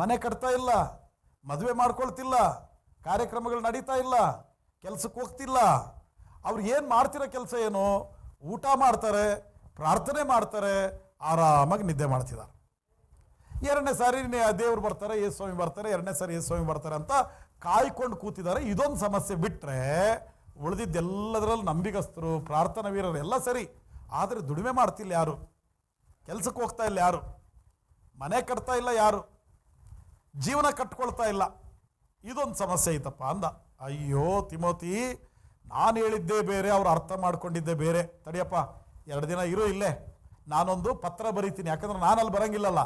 ಮನೆ ಕಟ್ತಾ ಇಲ್ಲ, ಮದುವೆ ಮಾಡ್ಕೊಳ್ತಿಲ್ಲ, ಕಾರ್ಯಕ್ರಮಗಳು ನಡೀತಾ ಇಲ್ಲ, ಕೆಲ್ಸಕ್ಕೆ ಹೋಗ್ತಿಲ್ಲ. ಅವ್ರು ಏನು ಮಾಡ್ತಿರೋ ಕೆಲಸ ಏನು? ಊಟ ಮಾಡ್ತಾರೆ, ಪ್ರಾರ್ಥನೆ ಮಾಡ್ತಾರೆ, ಆರಾಮಾಗಿ ನಿದ್ದೆ ಮಾಡ್ತಿದ್ದಾರೆ. ಎರಡನೇ ಸಾರಿ ದೇವ್ರು ಬರ್ತಾರೆ, ಯೇಸು ಸ್ವಾಮಿ ಬರ್ತಾರೆ, ಎರಡನೇ ಸಾರಿ ಯೇಸು ಸ್ವಾಮಿ ಬರ್ತಾರೆ ಅಂತ ಕಾಯ್ಕೊಂಡು ಕೂತಿದ್ದಾರೆ. ಇದೊಂದು ಸಮಸ್ಯೆ ಬಿಟ್ಟರೆ ಉಳಿದಿದ್ದೆಲ್ಲದರಲ್ಲಿ ನಂಬಿಗಸ್ತರು, ಪ್ರಾರ್ಥನಾ ವೀರರು ಎಲ್ಲ ಸರಿ. ಆದರೆ ದುಡಿಮೆ ಮಾಡ್ತಿಲ್ಲ ಯಾರು, ಕೆಲಸಕ್ಕೆ ಹೋಗ್ತಾ ಇಲ್ಲ ಯಾರು, ಮನೆ ಕಟ್ತಾ ಇಲ್ಲ ಯಾರು, ಜೀವನ ಕಟ್ಕೊಳ್ತಾ ಇಲ್ಲ. ಇದೊಂದು ಸಮಸ್ಯೆ ಐತಪ್ಪ ಅಂದ. ಅಯ್ಯೋ ತಿಮೋತಿ, ನಾನು ಹೇಳಿದ್ದೇ ಬೇರೆ, ಅವ್ರು ಅರ್ಥ ಮಾಡ್ಕೊಂಡಿದ್ದೇ ಬೇರೆ. ತಡಿಯಪ್ಪ, 2 ದಿನ ಇರೋ ಇಲ್ಲೇ, ನಾನೊಂದು ಪತ್ರ ಬರೀತೀನಿ. ಯಾಕಂದ್ರೆ ನಾನಲ್ಲಿ ಬರಂಗಿಲ್ಲಲ್ಲ,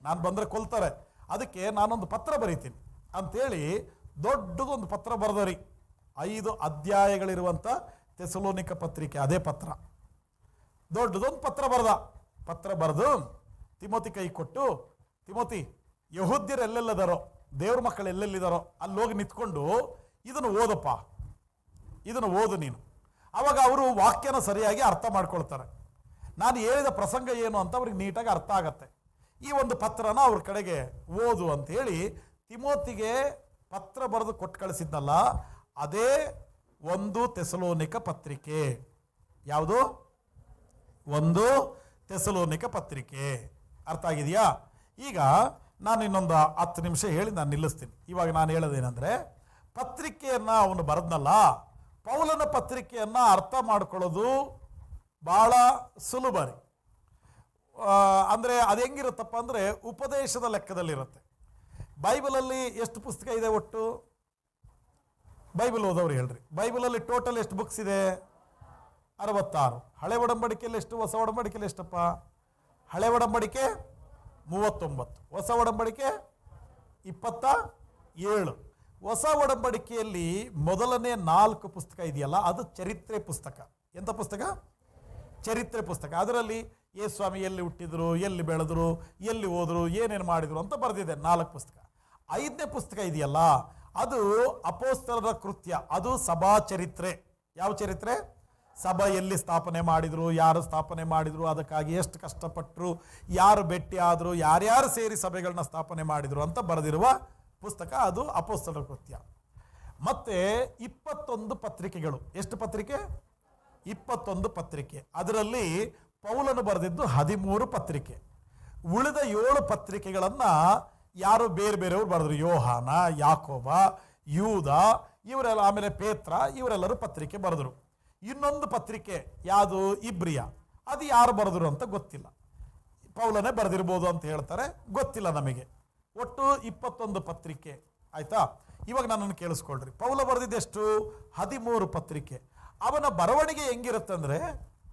ನಾನು ಬಂದರೆ ಕೊಲ್ತಾರೆ. ಅದಕ್ಕೆ ನಾನೊಂದು ಪತ್ರ ಬರೀತೀನಿ ಅಂಥೇಳಿ ದೊಡ್ಡದೊಂದು ಪತ್ರ ಬರೆದರಿ. 5 ಅಧ್ಯಾಯಗಳಿರುವಂಥ ಥೆಸಲೋನಿಕ ಪತ್ರಿಕೆ, ಅದೇ ಪತ್ರ. ದೊಡ್ಡದೊಂದು ಪತ್ರ ಬರೆದು ತಿಮೋತಿ ಕೈ ಕೊಟ್ಟು, ತಿಮೋತಿ, ಯಹೂದ್ಯರು ಎಲ್ಲೆಲ್ಲದಾರೋ, ದೇವ್ರ ಮಕ್ಕಳು ಎಲ್ಲೆಲ್ಲಿದ್ದಾರೋ ಅಲ್ಲಿ ಹೋಗಿ ನಿಂತ್ಕೊಂಡು ಇದನ್ನು ಓದಪ್ಪ, ಇದನ್ನು ಓದು ನೀನು. ಆವಾಗ ಅವರು ವಾಕ್ಯನ ಸರಿಯಾಗಿ ಅರ್ಥ ಮಾಡ್ಕೊಳ್ತಾರೆ. ನಾನು ಹೇಳಿದ ಪ್ರಸಂಗ ಏನು ಅಂತ ಅವ್ರಿಗೆ ನೀಟಾಗಿ ಅರ್ಥ ಆಗತ್ತೆ. ಈ ಒಂದು ಪತ್ರನ ಅವ್ರ ಕಡೆಗೆ ಓದು ಅಂತೇಳಿ ತಿಮೋತಿಗೆ ಪತ್ರ ಬರೆದು ಕೊಟ್ಟು ಕಳಿಸಿದ್ನಲ್ಲ, ಅದೇ 1 ಥೆಸಲೋನಿಕ ಪತ್ರಿಕೆ. ಯಾವುದು? 1 ಥೆಸಲೋನಿಕ ಪತ್ರಿಕೆ. ಅರ್ಥ ಆಗಿದೆಯಾ? ಈಗ ನಾನು ಇನ್ನೊಂದು 10 ನಿಮಿಷ ಹೇಳಿ ನಾನು ನಿಲ್ಲಿಸ್ತೀನಿ. ಇವಾಗ ನಾನು ಹೇಳೋದೇನೆಂದರೆ, ಪತ್ರಿಕೆಯನ್ನು ಅವನು ಬರೆದ್ನಲ್ಲ, ಪೌಲನ ಪತ್ರಿಕೆಯನ್ನು ಅರ್ಥ ಮಾಡ್ಕೊಳ್ಳೋದು ಭಾಳ ಸುಲಭ ರೀ. ಅಂದರೆ ಅದು ಹೆಂಗಿರುತ್ತಪ್ಪ ಅಂದರೆ, ಉಪದೇಶದ ಲೆಕ್ಕದಲ್ಲಿರುತ್ತೆ. ಬೈಬಲಲ್ಲಿ ಎಷ್ಟು ಪುಸ್ತಕ ಇದೆ ಒಟ್ಟು? ಬೈಬಲ್ ಓದೋರು ಹೇಳ್ರಿ, ಬೈಬಲಲ್ಲಿ ಟೋಟಲ್ ಎಷ್ಟು ಬುಕ್ಸ್ ಇದೆ? 66. ಹಳೆ ಒಡಂಬಡಿಕೆಯಲ್ಲಿ ಎಷ್ಟು? ಹೊಸ ಒಡಂಬಡಿಕೆಯಲ್ಲಿ ಎಷ್ಟಪ್ಪ? ಹಳೆ ಒಡಂಬಡಿಕೆ 39, ಹೊಸ ಒಡಂಬಡಿಕೆ 27. ಹೊಸ ಒಡಂಬಡಿಕೆಯಲ್ಲಿ ಮೊದಲನೇ 4 ಪುಸ್ತಕ ಇದೆಯಲ್ಲ, ಅದು ಚರಿತ್ರೆ ಪುಸ್ತಕ. ಎಂಥ ಪುಸ್ತಕ? ಚರಿತ್ರೆ ಪುಸ್ತಕ. ಅದರಲ್ಲಿ ಯೇಸು ಸ್ವಾಮಿ ಎಲ್ಲಿ ಹುಟ್ಟಿದ್ರು, ಎಲ್ಲಿ ಬೆಳೆದ್ರು, ಎಲ್ಲಿ ಹೋದ್ರು, ಏನೇನು ಮಾಡಿದ್ರು ಅಂತ ಬರೆದಿದೆ 4 ಪುಸ್ತಕ. 5ನೇ ಪುಸ್ತಕ ಇದೆಯಲ್ಲ, ಅದು ಅಪೊಸ್ತಲರ ಕೃತ್ಯ, ಅದು ಸಭಾ ಚರಿತ್ರೆ. ಯಾವ ಚರಿತ್ರೆ? ಸಭೆ ಎಲ್ಲಿ ಸ್ಥಾಪನೆ ಮಾಡಿದ್ರು, ಯಾರು ಸ್ಥಾಪನೆ ಮಾಡಿದ್ರು, ಅದಕ್ಕಾಗಿ ಎಷ್ಟು ಕಷ್ಟಪಟ್ಟರು, ಯಾರು ಭೇಟಿ ಆದರು, ಯಾರ್ಯಾರು ಸೇರಿ ಸಭೆಗಳನ್ನ ಸ್ಥಾಪನೆ ಮಾಡಿದ್ರು ಅಂತ ಬರೆದಿರುವ ಪುಸ್ತಕ, ಅದು ಅಪೊಸ್ತಲರ ಕೃತ್ಯ. ಮತ್ತೆ 21 ಪತ್ರಿಕೆಗಳು. ಎಷ್ಟು ಪತ್ರಿಕೆ? 21 ಪತ್ರಿಕೆ. ಅದರಲ್ಲಿ ಪೌಲನು ಬರೆದಿದ್ದು 13 ಪತ್ರಿಕೆ. ಉಳಿದ 7 ಪತ್ರಿಕೆಗಳನ್ನು ಯಾರು ಬೇರೆ ಬೇರೆಯವರು ಬರೆದ್ರು. ಯೋಹಾನ, ಯಾಕೋಬ, ಯೂದ ಇವರೆಲ್ಲ, ಆಮೇಲೆ ಪೇತ್ರ, ಇವರೆಲ್ಲರೂ ಪತ್ರಿಕೆ ಬರೆದರು. ಇನ್ನೊಂದು ಪತ್ರಿಕೆ ಯಾವುದು? ಇಬ್ರಿಯ. ಅದು ಯಾರು ಬರೆದ್ರು ಅಂತ ಗೊತ್ತಿಲ್ಲ. ಪೌಲನೇ ಬರೆದಿರ್ಬೋದು ಅಂತ ಹೇಳ್ತಾರೆ, ಗೊತ್ತಿಲ್ಲ ನಮಗೆ. ಒಟ್ಟು 21 ಪತ್ರಿಕೆ. ಆಯ್ತಾ? ಇವಾಗ ನನ್ನನ್ನು ಕೇಳಿಸ್ಕೊಳ್ರಿ. ಪೌಲ ಬರೆದಿದ್ದೆಷ್ಟು? 13 ಪತ್ರಿಕೆ. ಅವನ ಬರವಣಿಗೆ ಹೆಂಗಿರುತ್ತೆ ಅಂದರೆ,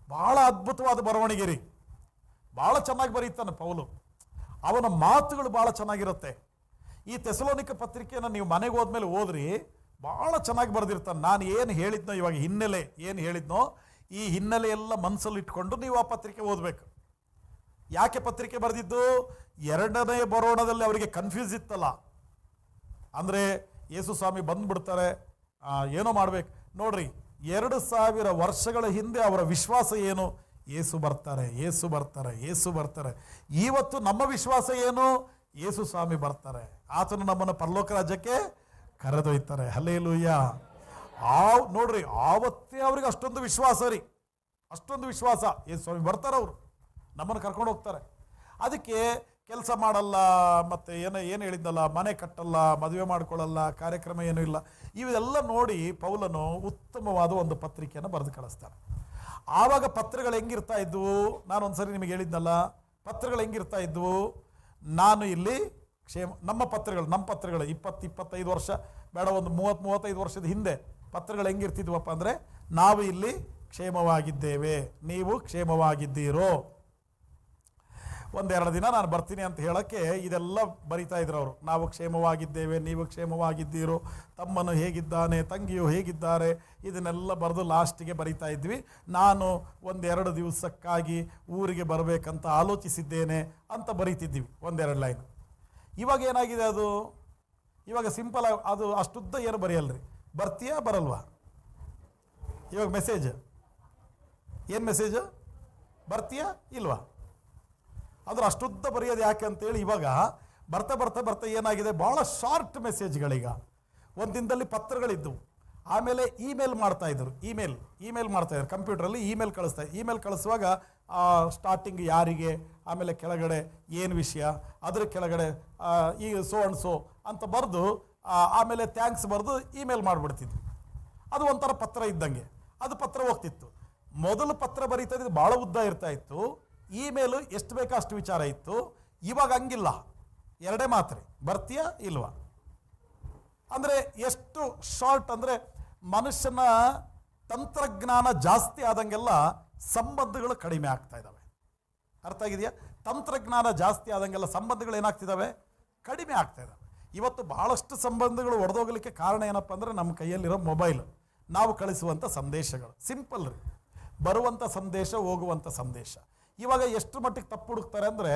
ಭಾಳ ಅದ್ಭುತವಾದ ಬರವಣಿಗೆ ರೀ. ಭಾಳ ಚೆನ್ನಾಗಿ ಬರೀತಾನೆ ಪೌಲು. ಅವನ ಮಾತುಗಳು ಭಾಳ ಚೆನ್ನಾಗಿರುತ್ತೆ. ಈ ಥೆಸಲೋನಿಕ ಪತ್ರಿಕೆಯನ್ನು ನೀವು ಮನೆಗೆ ಹೋದ್ಮೇಲೆ ಓದ್ರಿ, ಭಾಳ ಚೆನ್ನಾಗಿ ಬರೆದಿರ್ತಾನೆ. ನಾನು ಏನು ಹೇಳಿದ್ನೋ ಇವಾಗ, ಹಿನ್ನೆಲೆ ಏನು ಹೇಳಿದ್ನೋ, ಈ ಹಿನ್ನೆಲೆ ಎಲ್ಲ ಮನಸ್ಸಲ್ಲಿ ಇಟ್ಕೊಂಡು ನೀವು ಆ ಪತ್ರಿಕೆ ಓದಬೇಕು. ಯಾಕೆ ಪತ್ರಿಕೆ ಬರೆದಿದ್ದು? 2ನೇ ಬರೋಣದಲ್ಲಿ ಅವರಿಗೆ ಕನ್ಫ್ಯೂಸ್ ಇತ್ತಲ್ಲ. ಅಂದರೆ ಯೇಸು ಸ್ವಾಮಿ ಬಂದುಬಿಡ್ತಾರೆ, ಏನೋ ಮಾಡ್ಬೇಕು. ನೋಡ್ರಿ, 2000 ವರ್ಷಗಳ ಹಿಂದೆ ಅವರ ವಿಶ್ವಾಸ ಏನು? ಯೇಸು ಬರ್ತಾರೆ, ಯೇಸು ಬರ್ತಾರೆ, ಯೇಸು ಬರ್ತಾರೆ. ಇವತ್ತು ನಮ್ಮ ವಿಶ್ವಾಸ ಏನು? ಯೇಸು ಸ್ವಾಮಿ ಬರ್ತಾರೆ, ಆತನು ನಮ್ಮನ್ನು ಪರಲೋಕ ರಾಜ್ಯಕ್ಕೆ ಕರೆದೊಯ್ತಾರೆ. ಹಲ್ಲೆಲೂಯ. ನೋಡ್ರಿ, ಆವತ್ತೇ ಅವ್ರಿಗೆ ಅಷ್ಟೊಂದು ವಿಶ್ವಾಸ ರೀ, ಅಷ್ಟೊಂದು ವಿಶ್ವಾಸ. ಯೇಸು ಸ್ವಾಮಿ ಬರ್ತಾರೆ, ಅವರು ನಮ್ಮನ್ನು ಕರ್ಕೊಂಡು ಹೋಗ್ತಾರೆ. ಅದಕ್ಕೆ ಕೆಲಸ ಮಾಡಲ್ಲ, ಮತ್ತು ಏನು ಹೇಳಿದ್ನಲ್ಲ, ಮನೆ ಕಟ್ಟಲ್ಲ, ಮದುವೆ ಮಾಡ್ಕೊಳ್ಳಲ್ಲ, ಕಾರ್ಯಕ್ರಮ ಏನೂ ಇಲ್ಲ. ಇವೆಲ್ಲ ನೋಡಿ ಪೌಲನು ಉತ್ತಮವಾದ ಒಂದು ಪತ್ರಿಕೆಯನ್ನು ಬರೆದು ಕಳಿಸ್ತಾರೆ. ಆವಾಗ ಪತ್ರಗಳು ಹೆಂಗಿರ್ತಾ ಇದ್ವು? ನಾನು ಒಂದ್ಸರಿ ನಿಮಗೆ ಹೇಳಿದ್ನಲ್ಲ, ಪತ್ರಗಳು ಹೆಂಗಿರ್ತಾ ಇದ್ವು? ನಾನು ಇಲ್ಲಿ ನಮ್ಮ ಪತ್ರಗಳು 20-25 ವರ್ಷ ಬೇಡ, ಒಂದು 30-35 ವರ್ಷದ ಹಿಂದೆ ಪತ್ರಗಳು ಹೆಂಗಿರ್ತಿದ್ವಪ್ಪ ಅಂದರೆ, ನಾವು ಇಲ್ಲಿ ಕ್ಷೇಮವಾಗಿದ್ದೇವೆ, ನೀವು ಕ್ಷೇಮವಾಗಿದ್ದೀರೋ. ಒಂದೆರಡು ದಿನ ನಾನು ಬರ್ತೀನಿ ಅಂತ ಹೇಳೋಕ್ಕೆ ಇದೆಲ್ಲ ಬರಿತಾ ಇದ್ರು ಅವರು. ನಾವು ಕ್ಷೇಮವಾಗಿದ್ದೇವೆ, ನೀವು ಕ್ಷೇಮವಾಗಿದ್ದೀರೋ, ತಮ್ಮನು ಹೇಗಿದ್ದಾನೆ, ತಂಗಿಯು ಹೇಗಿದ್ದಾರೆ, ಇದನ್ನೆಲ್ಲ ಬರೆದು ಲಾಸ್ಟಿಗೆ ಬರಿತಾ ಇದ್ವಿ. ನಾನು ಒಂದೆರಡು ದಿವಸಕ್ಕಾಗಿ ಊರಿಗೆ ಬರಬೇಕಂತ ಆಲೋಚಿಸಿದ್ದೇನೆ ಅಂತ ಬರೀತಿದ್ದೀವಿ ಒಂದೆರಡು ಲೈನ್. ಇವಾಗ ಏನಾಗಿದೆ ಅದು, ಇವಾಗ ಸಿಂಪಲ್ ಅದು ಅಷ್ಟುದ್ದ ಏನು ಬರೆಯಲ್ರಿ. ಬರ್ತೀಯಾ ಬರಲ್ವಾ? ಇವಾಗ ಮೆಸೇಜ್ ಏನು ಮೆಸೇಜ್, ಬರ್ತೀಯಾ ಇಲ್ವಾ? ಅಂದ್ರೆ ಅಷ್ಟುದ್ದ ಬರೆಯೋದು ಯಾಕೆ ಅಂತೇಳಿ ಇವಾಗ ಬರ್ತಾ ಬರ್ತಾ ಬರ್ತಾ ಏನಾಗಿದೆ, ಭಾಳ ಶಾರ್ಟ್ ಮೆಸೇಜ್ಗಳೀಗ. ಒಂದು ದಿನದಲ್ಲಿ ಪತ್ರಗಳಿದ್ದವು, ಆಮೇಲೆ ಇಮೇಲ್ ಮಾಡ್ತಾಯಿದ್ರು. ಇಮೇಲ್ ಮಾಡ್ತಾಯಿದ್ರು ಕಂಪ್ಯೂಟ್ರಲ್ಲಿ, ಇಮೇಲ್ ಕಳಿಸುವಾಗ ಸ್ಟಾರ್ಟಿಂಗ್ ಯಾರಿಗೆ, ಆಮೇಲೆ ಕೆಳಗಡೆ ಏನು ವಿಷಯ, ಅದ್ರ ಕೆಳಗಡೆ ಈ ಸೋ ಅಂಡ್ ಸೋ ಅಂತ ಬರೆದು ಆಮೇಲೆ ಥ್ಯಾಂಕ್ಸ್ ಬರೆದು ಇಮೇಲ್ ಮಾಡಿಬಿಡ್ತಿದ್ವಿ. ಅದು ಒಂಥರ ಪತ್ರ ಇದ್ದಂಗೆ, ಅದು ಪತ್ರ ಹೋಗ್ತಿತ್ತು. ಮೊದಲು ಪತ್ರ ಬರೀತಾ ಇದ್ದು ಭಾಳ ಉದ್ದ ಇರ್ತಾ ಇತ್ತು, ಇಮೇಲು ಎಷ್ಟು ಬೇಕೋ ಅಷ್ಟು ವಿಚಾರ ಇತ್ತು. ಇವಾಗ ಹಂಗಿಲ್ಲ, ಎರಡೇ ಮಾತ್ರೆ, ಬರ್ತೀಯಾ ಇಲ್ವಾ. ಅಂದರೆ ಎಷ್ಟು ಶಾರ್ಟ್ ಅಂದರೆ ಮನುಷ್ಯನ ತಂತ್ರಜ್ಞಾನ ಜಾಸ್ತಿ ಆದಂಗೆಲ್ಲ ಸಂಬಂಧಗಳು ಕಡಿಮೆ ಆಗ್ತಾ ಇದ್ದಾವೆ. ಅರ್ಥ ಆಗಿದೆಯಾ? ತಂತ್ರಜ್ಞಾನ ಜಾಸ್ತಿ ಆದಂಗೆಲ್ಲ ಸಂಬಂಧಗಳು ಏನಾಗ್ತಿದ್ದಾವೆ, ಕಡಿಮೆ ಆಗ್ತಾ ಇದ್ದಾವೆ. ಇವತ್ತು ಭಾಳಷ್ಟು ಸಂಬಂಧಗಳು ಒಡೆದೋಗಲಿಕ್ಕೆ ಕಾರಣ ಏನಪ್ಪ ಅಂದರೆ ನಮ್ಮ ಕೈಯಲ್ಲಿರೋ ಮೊಬೈಲ್, ನಾವು ಕಳಿಸುವಂಥ ಸಂದೇಶಗಳು. ಸಿಂಪಲ್ ರೀ, ಬರುವಂಥ ಸಂದೇಶ, ಹೋಗುವಂಥ ಸಂದೇಶ. ಇವಾಗ ಎಷ್ಟು ಮಟ್ಟಿಗೆ ತಪ್ಪು ಹುಡುಕ್ತಾರೆ ಅಂದರೆ,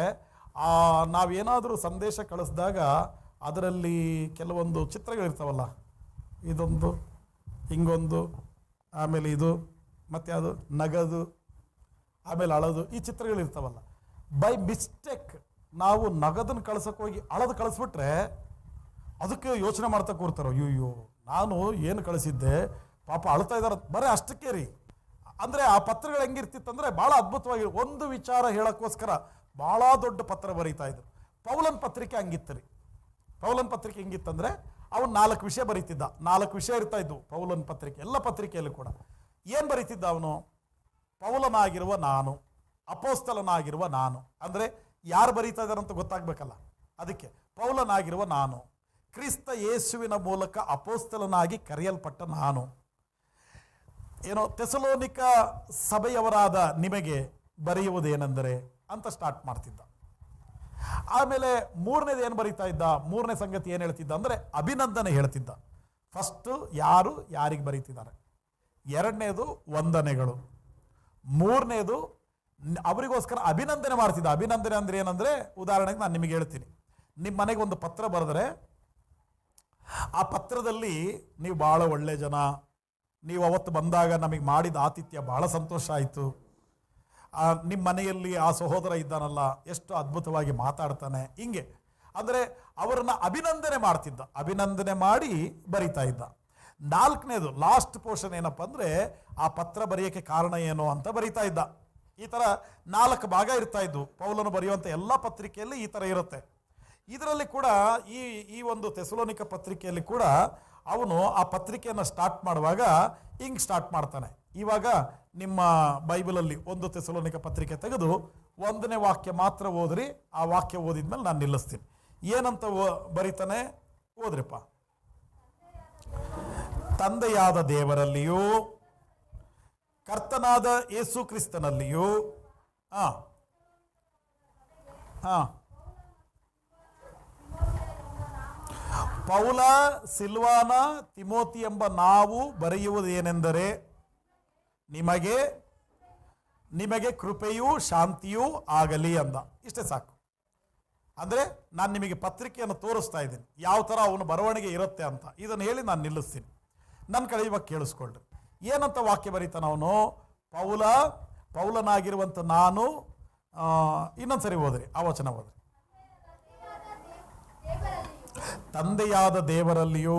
ನಾವೇನಾದರೂ ಸಂದೇಶ ಕಳಿಸಿದಾಗ ಅದರಲ್ಲಿ ಕೆಲವೊಂದು ಚಿತ್ರಗಳಿರ್ತಾವಲ್ಲ, ಇದೊಂದು ಹಿಂಗೊಂದು, ಆಮೇಲೆ ಇದು, ಮತ್ತು ಅದು ನಗದು, ಆಮೇಲೆ ಅಳದು, ಈ ಚಿತ್ರಗಳಿರ್ತಾವಲ್ಲ. ಬೈ ಮಿಸ್ಟೇಕ್ ನಾವು ನಗದನ್ನು ಕಳ್ಸೋಕೆ ಹೋಗಿ ಅಳದು ಕಳಿಸ್ಬಿಟ್ರೆ ಅದಕ್ಕೆ ಯೋಚನೆ ಮಾಡ್ತಾ ಕೂರ್ತಾರೋ, ಅಯ್ಯೋ ನಾನು ಏನು ಕಳಿಸಿದ್ದೆ, ಪಾಪ ಅಳ್ತಾ ಇದ್ದಾರೆ, ಬರೀ ಅಷ್ಟಕ್ಕೆ ರೀ. ಅಂದರೆ ಆ ಪತ್ರಗಳು ಹೆಂಗಿರ್ತಿತ್ತಂದರೆ ಭಾಳ ಅದ್ಭುತವಾಗಿ ಒಂದು ವಿಚಾರ ಹೇಳೋಕ್ಕೋಸ್ಕರ ಭಾಳ ದೊಡ್ಡ ಪತ್ರ ಬರೀತಾ ಇದ್ರು. ಪೌಲನ್ ಪತ್ರಿಕೆ ಹಂಗಿತ್ತು ರೀ. ಪೌಲನ್ ಪತ್ರಿಕೆ ಹೆಂಗಿತ್ತಂದರೆ ಅವನು 4 ವಿಷಯ ಬರೀತಿದ್ದ. 4 ವಿಷಯ ಇರ್ತಾ ಇದ್ವು ಪೌಲನ್ ಪತ್ರಿಕೆ, ಎಲ್ಲ ಪತ್ರಿಕೆಯಲ್ಲೂ ಕೂಡ. ಏನು ಬರೀತಿದ್ದ ಅವನು? ಪೌಲನಾಗಿರುವ ನಾನು, ಅಪೋಸ್ತಲನಾಗಿರುವ ನಾನು. ಅಂದರೆ ಯಾರು ಬರೀತಾ ಇದ್ದಾರೆ ಅಂತ ಗೊತ್ತಾಗಬೇಕಲ್ಲ, ಅದಕ್ಕೆ ಪೌಲನಾಗಿರುವ ನಾನು, ಕ್ರಿಸ್ತ ಯೇಸುವಿನ ಮೂಲಕ ಅಪೋಸ್ತಲನಾಗಿ ಕರೆಯಲ್ಪಟ್ಟ ನಾನು, ಏನೋ ಥೆಸಲೋನಿಕ ಸಭೆಯವರಾದ ನಿಮಗೆ ಬರೆಯುವುದೇನೆಂದರೆ ಅಂತ ಸ್ಟಾರ್ಟ್ ಮಾಡ್ತಿದ್ದ. ಆಮೇಲೆ ಮೂರನೇದು ಏನು ಬರೀತಾ ಇದ್ದ, ಮೂರನೇ ಸಂಗತಿ ಏನು ಹೇಳ್ತಿದ್ದ ಅಂದರೆ ಅಭಿನಂದನೆ ಹೇಳ್ತಿದ್ದ. ಫಸ್ಟು ಯಾರು ಯಾರಿಗೆ ಬರೀತಿದ್ದಾರೆ, ಎರಡನೇದು ವಂದನೆಗಳು, ಮೂರನೇದು ಅವರಿಗೋಸ್ಕರ ಅಭಿನಂದನೆ ಮಾಡ್ತಿದ್ದ. ಅಭಿನಂದನೆ ಅಂದರೆ ಏನಂದರೆ, ಉದಾಹರಣೆಗೆ ನಾನು ನಿಮಗೆ ಹೇಳ್ತೀನಿ, ನಿಮ್ಮ ಮನೆಗೆ ಒಂದು ಪತ್ರ ಬರೆದರೆ ಆ ಪತ್ರದಲ್ಲಿ ನೀವು ಭಾಳ ಒಳ್ಳೆ ಜನ, ನೀವು ಅವತ್ತು ಬಂದಾಗ ನಮಗೆ ಮಾಡಿದ ಆತಿಥ್ಯ ಭಾಳ ಸಂತೋಷ ಆಯಿತು, ನಿಮ್ಮ ಮನೆಯಲ್ಲಿ ಆ ಸಹೋದರ ಇದ್ದಾನಲ್ಲ ಎಷ್ಟು ಅದ್ಭುತವಾಗಿ ಮಾತಾಡ್ತಾನೆ, ಹಿಂಗೆ ಅಂದರೆ ಅವರನ್ನು ಅಭಿನಂದನೆ ಮಾಡ್ತಿದ್ದ. ಅಭಿನಂದನೆ ಮಾಡಿ ಬರಿತಾ ಇದ್ದ. ನಾಲ್ಕನೇದು ಲಾಸ್ಟ್ ಪೋರ್ಷನ್ ಏನಪ್ಪ ಅಂದರೆ ಆ ಪತ್ರ ಬರೆಯೋಕ್ಕೆ ಕಾರಣ ಏನು ಅಂತ ಬರಿತಾ ಇದ್ದ. ಈ ಥರ 4 ಭಾಗ ಇರ್ತಾ ಇದ್ವು. ಪೌಲನು ಬರೆಯುವಂಥ ಎಲ್ಲ ಪತ್ರಿಕೆಯಲ್ಲಿ ಈ ಥರ ಇರುತ್ತೆ. ಇದರಲ್ಲಿ ಕೂಡ ಈ ಒಂದು ಥೆಸಲೋನಿಕ ಪತ್ರಿಕೆಯಲ್ಲಿ ಕೂಡ ಅವನು ಆ ಪತ್ರಿಕೆಯನ್ನು ಸ್ಟಾರ್ಟ್ ಮಾಡುವಾಗ ಹಿಂಗೆ ಸ್ಟಾರ್ಟ್ ಮಾಡ್ತಾನೆ. ಇವಾಗ ನಿಮ್ಮ ಬೈಬಲಲ್ಲಿ 1 ಥೆಸಲೋನಿಕ ಪತ್ರಿಕೆ ತೆಗೆದು 1ನೇ ವಾಕ್ಯ ಮಾತ್ರ ಓದ್ರಿ. ಆ ವಾಕ್ಯ ಓದಿದ್ಮೇಲೆ ನಾನು ನಿಲ್ಲಿಸ್ತೀನಿ. ಏನಂತ ಬರೀತಾನೆ ಓದ್ರಿಪ್ಪ. ತಂದೆಯಾದ ದೇವರಲ್ಲಿಯೂ ಕರ್ತನಾದ ಯೇಸು ಕ್ರಿಸ್ತನಲ್ಲಿಯೂ ಪೌಲ, ಸಿಲ್ವಾನ, ತಿಮೋತಿ ಎಂಬ ನಾವು ಬರೆಯುವುದೇನೆಂದರೆ ನಿಮಗೆ ಕೃಪೆಯೂ ಶಾಂತಿಯೂ ಆಗಲಿ ಅಂದ. ಇಷ್ಟೇ ಸಾಕು. ಅಂದರೆ ನಾನು ನಿಮಗೆ ಪತ್ರಿಕೆಯನ್ನು ತೋರಿಸ್ತಾ ಇದ್ದೀನಿ, ಯಾವ ಥರ ಅವನು ಬರವಣಿಗೆ ಇರುತ್ತೆ ಅಂತ. ಇದನ್ನು ಹೇಳಿ ನಾನು ನಿಲ್ಲಿಸ್ತೀನಿ. ನನ್ನ ಕಡೆ ಇವಾಗ ಕೇಳಿಸ್ಕೊಳ್ರಿ. ಏನಂತ ವಾಕ್ಯ ಬರೀತಾನ ಅವನು? ಪೌಲನಾಗಿರುವಂಥ ನಾನು, ಇನ್ನೊಂದ್ಸರಿ ಓದ್ರಿ, ಆ ವಚನ ಓದ್ರಿ. ತಂದೆಯಾದ ದೇವರಲ್ಲಿಯೂ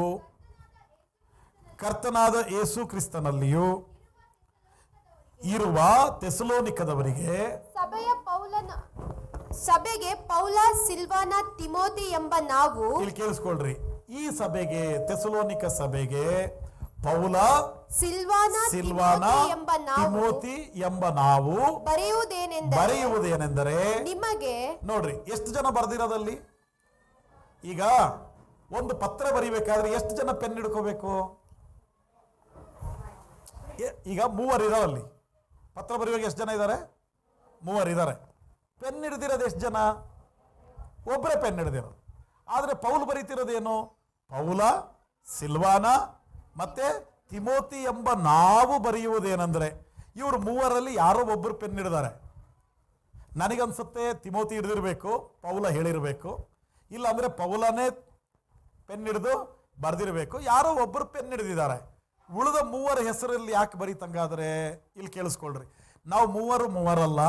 ಕರ್ತನಾದ ಯೇಸು ಕ್ರಿಸ್ತನಲ್ಲಿಯೂ ಇರುವ ಥೆಸಲೋನಿಕದವರಿಗೆ ಸಭೆಗೆ ಪೌಲ, ಸಿಲ್ವಾನ, ತಿಮೋತಿ ಎಂಬ ನಾವು. ಇಲ್ಲಿ ಕೇಳಿಸ್ಕೊಳ್ರಿ. ಈ ಸಭೆಗೆ, ಥೆಸಲೋನಿಕ ಸಭೆಗೆ ಪೌಲ, ಸಿಲ್ವಾನ, ತಿಮೋತಿ ಎಂಬ ನಾವು ಬರೆಯುವುದೇನೆಂದರೆ ನಿಮಗೆ. ನೋಡ್ರಿ, ಎಷ್ಟು ಜನ ಬರ್ದಿರೋದಲ್ಲಿ? ಈಗ ಒಂದು ಪತ್ರ ಬರಿಬೇಕಾದ್ರೆ ಎಷ್ಟು ಜನ ಪೆನ್ ಹಿಡ್ಕೋಬೇಕು? ಈಗ 3 ಇದಾರಲ್ಲಿ. ಪತ್ರ ಬರೆಯುವಾಗ ಎಷ್ಟು ಜನ ಇದ್ದಾರೆ? 3 ಇದ್ದಾರೆ. ಪೆನ್ ಹಿಡ್ದಿರೋದು ಎಷ್ಟು ಜನ? ಒಬ್ಬರೇ ಪೆನ್ ಹಿಡ್ದಿರೋದು. ಆದರೆ ಪೌಲ್ ಬರೀತಿರೋದೇನು? ಪೌಲ, ಸಿಲ್ವಾನ ಮತ್ತೆ ತಿಮೋತಿ ಎಂಬ ನಾವು ಬರೆಯುವುದೇನೆಂದರೆ, ಇವರು ಮೂವರಲ್ಲಿ ಯಾರೋ ಒಬ್ಬರು ಪೆನ್ ಹಿಡಿದಾರೆ. ನನಗನ್ಸುತ್ತೆ ತಿಮೋತಿ ಹಿಡಿದಿರಬೇಕು, ಪೌಲ ಹೇಳಿರಬೇಕು, ಇಲ್ಲ ಅಂದರೆ ಪೌಲನೇ ಪೆನ್ ಹಿಡಿದು ಬರೆದಿರಬೇಕು, ಯಾರೋ ಒಬ್ಬರು ಪೆನ್ ಹಿಡಿದಿದ್ದಾರೆ. ಉಳಿದ ಮೂವರ ಹೆಸರಲ್ಲಿ ಯಾಕೆ ಬರೀತಂಗಾದರೆ ಇಲ್ಲಿ ಕೇಳಿಸ್ಕೊಳ್ರಿ, ನಾವು ಮೂವರಲ್ಲ.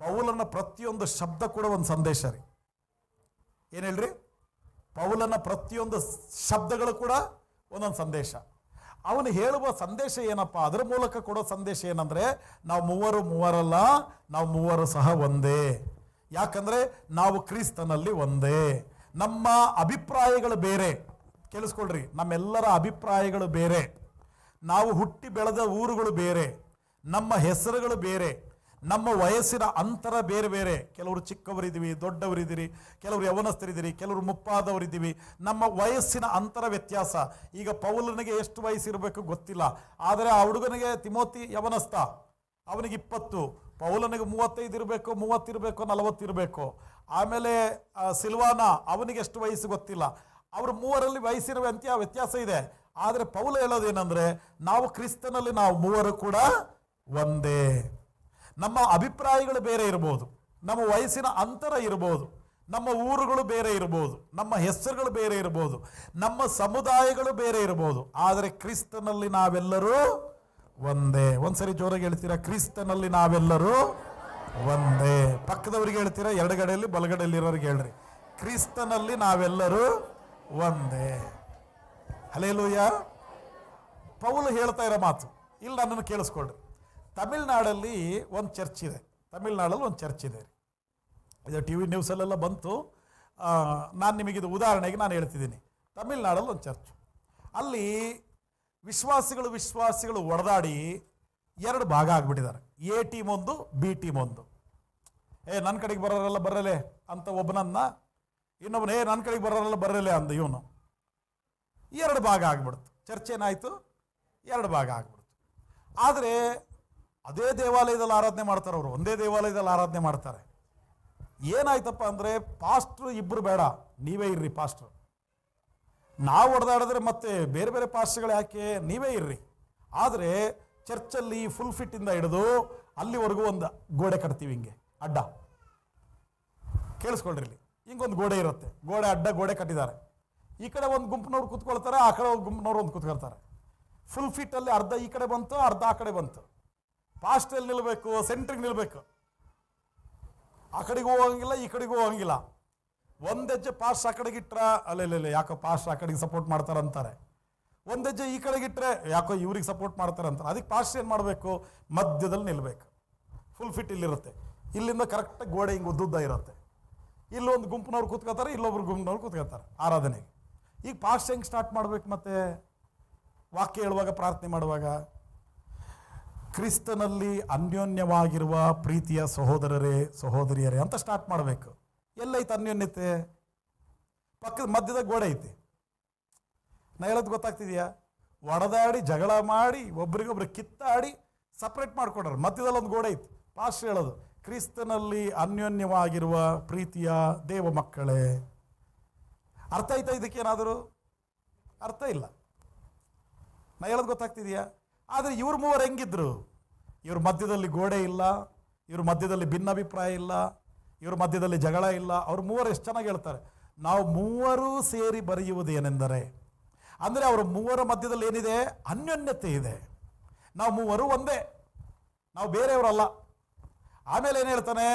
ಪೌಲನ ಪ್ರತಿಯೊಂದು ಶಬ್ದ ಕೂಡ ಒಂದು ಸಂದೇಶ ರೀ. ಏನು ಹೇಳ್ರಿ? ಪೌಲನ ಪ್ರತಿಯೊಂದು ಶಬ್ದಗಳು ಕೂಡ ಒಂದೊಂದು ಸಂದೇಶ. ಅವನು ಹೇಳುವ ಸಂದೇಶ ಏನಪ್ಪ? ಅದರ ಮೂಲಕ ಕೊಡೋ ಸಂದೇಶ ಏನಂದರೆ, ನಾವು ಮೂವರಲ್ಲ, ನಾವು ಮೂವರು ಸಹ ಒಂದೇ. ಯಾಕಂದರೆ ನಾವು ಕ್ರಿಸ್ತನಲ್ಲಿ ಒಂದೇ. ನಮ್ಮ ಅಭಿಪ್ರಾಯಗಳು ಬೇರೆ. ಕೇಳಿಸ್ಕೊಳ್ರಿ, ನಮ್ಮೆಲ್ಲರ ಅಭಿಪ್ರಾಯಗಳು ಬೇರೆ. ನಾವು ಹುಟ್ಟಿ ಬೆಳೆದ ಊರುಗಳು ಬೇರೆ, ನಮ್ಮ ಹೆಸರುಗಳು ಬೇರೆ, ನಮ್ಮ ವಯಸ್ಸಿನ ಅಂತರ ಬೇರೆ ಬೇರೆ. ಕೆಲವರು ಚಿಕ್ಕವರಿದ್ದೀವಿ, ದೊಡ್ಡವರಿದ್ದೀರಿ, ಕೆಲವರು ಯವನಸ್ಥರಿದ್ದೀರಿ, ಕೆಲವರು ಮುಪ್ಪಾದವರಿದ್ದೀವಿ. ನಮ್ಮ ವಯಸ್ಸಿನ ಅಂತರ ವ್ಯತ್ಯಾಸ. ಈಗ ಪೌಲನಿಗೆ ಎಷ್ಟು ವಯಸ್ಸಿರಬೇಕು ಗೊತ್ತಿಲ್ಲ, ಆದರೆ ಆ ಹುಡುಗನಿಗೆ ತಿಮೋತಿ ಯವನಸ್ಥ, ಅವನಿಗೆ 20, ಪೌಲನಿಗೆ 35 ಇರಬೇಕು, 30 ಇರಬೇಕು, 40 ಇರಬೇಕು. ಆಮೇಲೆ ಸಿಲ್ವಾನ, ಅವನಿಗೆ ಎಷ್ಟು ವಯಸ್ಸು ಗೊತ್ತಿಲ್ಲ. ಅವರು ಮೂವರಲ್ಲಿ ವಯಸ್ಸಿನ ವ್ಯತ್ಯಾಸ ಇದೆ. ಆದರೆ ಪೌಲ ಹೇಳೋದೇನೆಂದರೆ, ನಾವು ಕ್ರಿಸ್ತನಲ್ಲಿ ನಾವು ಮೂವರು ಕೂಡ ಒಂದೇ. ನಮ್ಮ ಅಭಿಪ್ರಾಯಗಳು ಬೇರೆ ಇರ್ಬೋದು, ನಮ್ಮ ವಯಸ್ಸಿನ ಅಂತರ ಇರ್ಬೋದು, ನಮ್ಮ ಊರುಗಳು ಬೇರೆ ಇರ್ಬೋದು, ನಮ್ಮ ಹೆಸರುಗಳು ಬೇರೆ ಇರ್ಬೋದು, ನಮ್ಮ ಸಮುದಾಯಗಳು ಬೇರೆ ಇರ್ಬೋದು, ಆದರೆ ಕ್ರಿಸ್ತನಲ್ಲಿ ನಾವೆಲ್ಲರೂ ಒಂದೇ. ಒಂದ್ಸರಿ ಜೋರಾಗಿ ಹೇಳ್ತೀರಾ? ಕ್ರಿಸ್ತನಲ್ಲಿ ನಾವೆಲ್ಲರೂ ಒಂದೇ. ಪಕ್ಕದವರಿಗೆ ಹೇಳ್ತೀರಾ? ಎಡಗಡೆಯಲ್ಲಿ ಬಲಗಡೆಯಲ್ಲಿ ಇರೋರಿಗೆ ಹೇಳ್ರಿ, ಕ್ರಿಸ್ತನಲ್ಲಿ ನಾವೆಲ್ಲರೂ ಒಂದೇ. ಹಲ್ಲೆಲೂಯ. ಪೌಲ ಹೇಳ್ತಾ ಇರೋ ಮಾತು ಇಲ್ಲಿ ನನ್ನನ್ನು ಕೇಳಿಸ್ಕೊಳ್ರಿ. ತಮಿಳ್ನಾಡಲ್ಲಿ ಒಂದು ಚರ್ಚ್ ಇದೆ. ಇದು ಟಿ ವಿ ನ್ಯೂಸಲ್ಲೆಲ್ಲ ಬಂತು. ನಾನು ನಿಮಗಿದು ಉದಾಹರಣೆಗೆ ನಾನು ಹೇಳ್ತಿದ್ದೀನಿ. ತಮಿಳ್ನಾಡಲ್ಲಿ ಒಂದು ಚರ್ಚ್, ಅಲ್ಲಿ ವಿಶ್ವಾಸಿಗಳು ಒಡೆದಾಡಿ 2 ಭಾಗ ಆಗಿಬಿಟ್ಟಿದ್ದಾರೆ. ಎ ಟೀಮ್ ಒಂದು, ಬಿ ಟೀಮ್ ಒಂದು. ನನ್ನ ಕಡೆಗೆ ಬರೋರೆಲ್ಲ ಬರಲೇ ಅಂತ ಒಬ್ಬನನ್ನ, ಇನ್ನೊಬ್ಬನ ನನ್ನ ಕಡೆಗೆ ಬರೋರೆಲ್ಲ ಬರಲೇ ಅಂದ ಇವನು. 2 ಭಾಗ ಆಗ್ಬಿಡ್ತು. ಚರ್ಚ್ ಏನಾಯಿತು? 2 ಭಾಗ ಆಗ್ಬಿಡ್ತು. ಆದರೆ ಅದೇ ದೇವಾಲಯದಲ್ಲಿ ಆರಾಧನೆ ಮಾಡ್ತಾರೆ ಅವರು, ಒಂದೇ ದೇವಾಲಯದಲ್ಲಿ ಆರಾಧನೆ ಮಾಡ್ತಾರೆ. ಏನಾಯ್ತಪ್ಪ ಅಂದರೆ, ಪಾಸ್ಟ್ರು ಇಬ್ಬರು ಬೇಡ, ನೀವೇ ಇರ್ರಿ ಪಾಸ್ಟ್ರು. ನಾವು ಹೊಡೆದಾಡಿದ್ರೆ ಮತ್ತೆ ಬೇರೆ ಬೇರೆ ಪಾಸ್ಟ್ರುಗಳು ಯಾಕೆ? ನೀವೇ ಇರ್ರಿ. ಆದರೆ ಚರ್ಚಲ್ಲಿ ಫುಲ್ ಫಿಟ್ಟಿಂದ ಹಿಡಿದು ಅಲ್ಲಿವರೆಗೂ ಒಂದು ಗೋಡೆ ಕಟ್ತೀವಿ, ಹಿಂಗೆ ಅಡ್ಡ. ಕೇಳಿಸ್ಕೊಳ್ರಿ, ಇಲ್ಲಿ ಹಿಂಗೊಂದು ಗೋಡೆ ಇರುತ್ತೆ, ಗೋಡೆ ಕಟ್ಟಿದ್ದಾರೆ. ಈ ಕಡೆ ಒಂದು ಗುಂಪಿನವ್ರು ಕೂತ್ಕೊಳ್ತಾರೆ, ಆ ಕಡೆ ಒಂದು ಗುಂಪಿನವ್ರು ಒಂದು ಕೂತ್ಕೊಳ್ತಾರೆ. ಫುಲ್ ಫಿಟ್ಟಲ್ಲಿ ಅರ್ಧ ಈ ಕಡೆ ಬಂತು, ಅರ್ಧ ಆ ಕಡೆ ಬಂತು. ಪಾಸ್ಟಲ್ಲಿ ನಿಲ್ಲಬೇಕು, ಸೆಂಟ್ರಿಗೆ ನಿಲ್ಲಬೇಕು. ಆ ಕಡೆಗೂ ಹೋಗಂಗಿಲ್ಲ, ಈ ಕಡೆಗೂ ಹೋಗಂಗಿಲ್ಲ. ಒಂದೆಜ್ಜೆ ಪಾಸ್ಟ್ ಆ ಕಡೆಗೆ ಇಟ್ರ ಅಲ್ಲ ಯಾಕೋ ಪಾಸ್ಟ್ ಆ ಕಡೆಗೆ ಸಪೋರ್ಟ್ ಮಾಡ್ತಾರೆ ಅಂತಾರೆ. ಒಂದೆಜ್ಜೆ ಈ ಕಡೆಗೆ ಇಟ್ಟರೆ ಯಾಕೋ ಇವ್ರಿಗೆ ಸಪೋರ್ಟ್ ಮಾಡ್ತಾರೆ ಅಂತಾರೆ. ಅದಕ್ಕೆ ಪಾಸ್ಟ್ ಏನು ಮಾಡಬೇಕು? ಮಧ್ಯದಲ್ಲಿ ನಿಲ್ಲಬೇಕು. ಫುಲ್ ಫಿಟ್ ಇಲ್ಲಿರುತ್ತೆ, ಇಲ್ಲಿಂದ ಕರೆಕ್ಟಾಗಿ ಗೋಡೆ ಹಿಂಗೆ ಉದ್ದುದ್ದ ಇರುತ್ತೆ. ಇಲ್ಲೊಂದು ಗುಂಪಿನವ್ರು ಕೂತ್ಕೋತಾರೆ, ಇಲ್ಲೊಬ್ರು ಗುಂಪಿನವ್ರು ಕೂತ್ಕೋತಾರೆ ಆರಾಧನೆಗೆ. ಈಗ ಪಾಸ್ಟ್ ಹೆಂಗೆ ಸ್ಟಾರ್ಟ್ ಮಾಡಬೇಕು? ಮತ್ತೆ ವಾಕ್ಯ ಹೇಳುವಾಗ, ಪ್ರಾರ್ಥನೆ ಮಾಡುವಾಗ, ಕ್ರಿಸ್ತನಲ್ಲಿ ಅನ್ಯೋನ್ಯವಾಗಿರುವ ಪ್ರೀತಿಯ ಸಹೋದರರೇ ಸಹೋದರಿಯರೇ ಅಂತ ಸ್ಟಾರ್ಟ್ ಮಾಡಬೇಕು. ಎಲ್ಲೈತೆ ಅನ್ಯೋನ್ಯತೆ? ಪಕ್ಕದ ಮಧ್ಯದಾಗ ಗೋಡೆ ಐತಿ. ನಾ ಹೇಳೋದು ಗೊತ್ತಾಗ್ತಿದೆಯಾ? ಒಡೆದಾಡಿ ಜಗಳ ಮಾಡಿ ಒಬ್ರಿಗೊಬ್ರು ಕಿತ್ತಾಡಿ ಸಪ್ರೇಟ್ ಮಾಡ್ಕೊಡ್ರಿ, ಮಧ್ಯದಲ್ಲಿ ಒಂದು ಗೋಡೆ ಐತಿ. ಪಾಸ್ಟ್ ಹೇಳೋದು, ಕ್ರಿಸ್ತನಲ್ಲಿ ಅನ್ಯೋನ್ಯವಾಗಿರುವ ಪ್ರೀತಿಯ ದೇವ ಮಕ್ಕಳೇ. ಅರ್ಥ ಆಯ್ತಾ? ಇದಕ್ಕೇನಾದರೂ ಅರ್ಥ ಇಲ್ಲ. ನಾ ಹೇಳೋದು ಗೊತ್ತಾಗ್ತಿದೆಯಾ? ಆದರೆ ಇವ್ರು ಮೂವರು ಹೆಂಗಿದ್ರು? ಇವ್ರ ಮಧ್ಯದಲ್ಲಿ ಗೋಡೆ ಇಲ್ಲ, ಇವ್ರ ಮಧ್ಯದಲ್ಲಿ ಭಿನ್ನಾಭಿಪ್ರಾಯ ಇಲ್ಲ, ಇವ್ರ ಮಧ್ಯದಲ್ಲಿ ಜಗಳ ಇಲ್ಲ. ಅವ್ರು ಮೂವರು ಎಷ್ಟು ಚೆನ್ನಾಗಿ ಹೇಳ್ತಾರೆ, ನಾವು ಮೂವರು ಸೇರಿ ಬರೆಯುವುದೇನೆಂದರೆ, ಅಂದರೆ ಅವರ ಮೂವರ ಮಧ್ಯದಲ್ಲಿ ಏನಿದೆ? ಅನ್ಯೋನ್ಯತೆ ಇದೆ. ನಾವು ಮೂವರು ಒಂದೇ, ನಾವು ಬೇರೆಯವರಲ್ಲ. ಆಮೇಲೆ ಏನು ಹೇಳ್ತಾನೆ?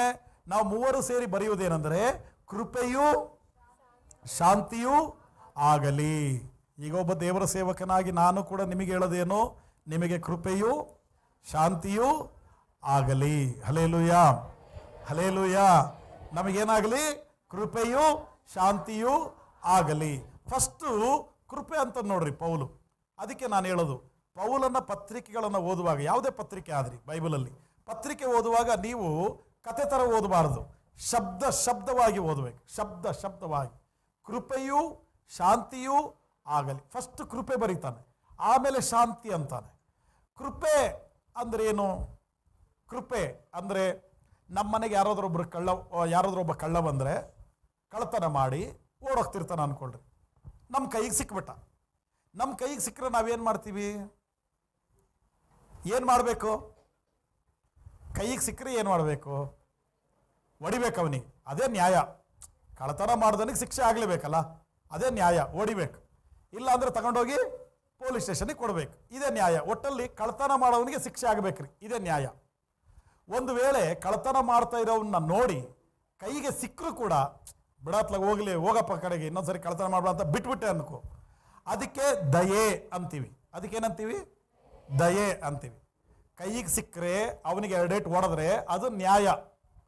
ನಾವು ಮೂವರು ಸೇರಿ ಬರೆಯುವುದೇನೆಂದರೆ, ಕೃಪೆಯೂ ಶಾಂತಿಯೂ ಆಗಲಿ. ಈಗ ಒಬ್ಬ ದೇವರ ಸೇವಕನಾಗಿ ನಾನು ಕೂಡ ನಿಮಗೆ ಹೇಳೋದೇನು? ನಿಮಗೆ ಕೃಪೆಯೂ ಶಾಂತಿಯೂ ಆಗಲಿ. Hallelujah, hallelujah. ನಮಗೇನಾಗಲಿ? ಕೃಪೆಯೂ ಶಾಂತಿಯೂ ಆಗಲಿ. ಫಸ್ಟು ಕೃಪೆ ಅಂತ ನೋಡ್ರಿ ಪೌಲು. ಅದಕ್ಕೆ ನಾನು ಹೇಳೋದು, ಪೌಲನ ಪತ್ರಿಕೆಗಳನ್ನು ಓದುವಾಗ, ಯಾವುದೇ ಪತ್ರಿಕೆ ಆದ್ರಿ ಬೈಬಲಲ್ಲಿ ಪತ್ರಿಕೆ ಓದುವಾಗ ನೀವು ಕತೆ ಥರ ಓದಬಾರ್ದು, ಶಬ್ದವಾಗಿ ಓದಬೇಕು. ಶಬ್ದವಾಗಿ ಕೃಪೆಯೂ ಶಾಂತಿಯೂ ಆಗಲಿ. ಫಸ್ಟ್ ಕೃಪೆ ಬರೀತಾನೆ, ಆಮೇಲೆ ಶಾಂತಿ ಅಂತಾನೆ. ಕೃಪೆ ಅಂದ್ರೆ ಏನು? ಕೃಪೆ ಅಂದರೆ ನಮ್ಮ ಮನೆಗೆ ಯಾರಾದ್ರೊಬ್ಬ ಕಳ್ಳ ಬಂದರೆ ಕಳ್ಳತನ ಮಾಡಿ ಓಡೋಗ್ತಿರ್ತಾನೆ ಅಂದ್ಕೊಳ್ರಿ. ನಮ್ಮ ಕೈಗೆ ಸಿಕ್ಬಿಟ್ಟ. ನಮ್ಮ ಕೈಗೆ ಸಿಕ್ಕರೆ ನಾವೇನು ಮಾಡ್ತೀವಿ? ಏನು ಮಾಡಬೇಕು? ಕೈಗೆ ಸಿಕ್ಕರೆ ಏನು ಮಾಡಬೇಕು? ಹೊಡಿಬೇಕು ಅವನಿಗೆ. ಅದೇ ನ್ಯಾಯ. ಕಳ್ಳತನ ಮಾಡ್ದನಿಗೆ ಶಿಕ್ಷೆ ಆಗಲೇಬೇಕಲ್ಲ, ಅದೇ ನ್ಯಾಯ. ಹೊಡಿಬೇಕು. ಇಲ್ಲ ಅಂದರೆ ತಗೊಂಡೋಗಿ ಪೊಲೀಸ್ ಸ್ಟೇಷನಿಗೆ ಕೊಡಬೇಕು. ಇದೇ ನ್ಯಾಯ. ಒಟ್ಟಲ್ಲಿ ಕಳ್ಳತನ ಮಾಡೋವನಿಗೆ ಶಿಕ್ಷೆ ಆಗಬೇಕ್ರಿ, ಇದೇ ನ್ಯಾಯ. ಒಂದು ವೇಳೆ ಕಳ್ಳತನ ಮಾಡ್ತಾ ಇರೋವನ್ನ ನೋಡಿ ಕೈಗೆ ಸಿಕ್ಕರೂ ಕೂಡ ಬಿಡತ್ಲಾಗ ಹೋಗಪ್ಪ ಕಡೆಗೆ, ಇನ್ನೊಂದ್ಸರಿ ಕಳ್ಳತನ ಮಾಡ್ಬೇಡ ಅಂತ ಬಿಟ್ಬಿಟ್ಟೆ ಅನ್ಕೋ, ಅದಕ್ಕೆ ದಯೆ ಅಂತೀವಿ. ಅದಕ್ಕೇನಂತೀವಿ? ದಯೆ ಅಂತೀವಿ. ಕೈಗೆ ಸಿಕ್ಕರೆ ಅವನಿಗೆ 2 ಏಟು ಹೊಡೆದ್ರೆ ಅದು ನ್ಯಾಯ,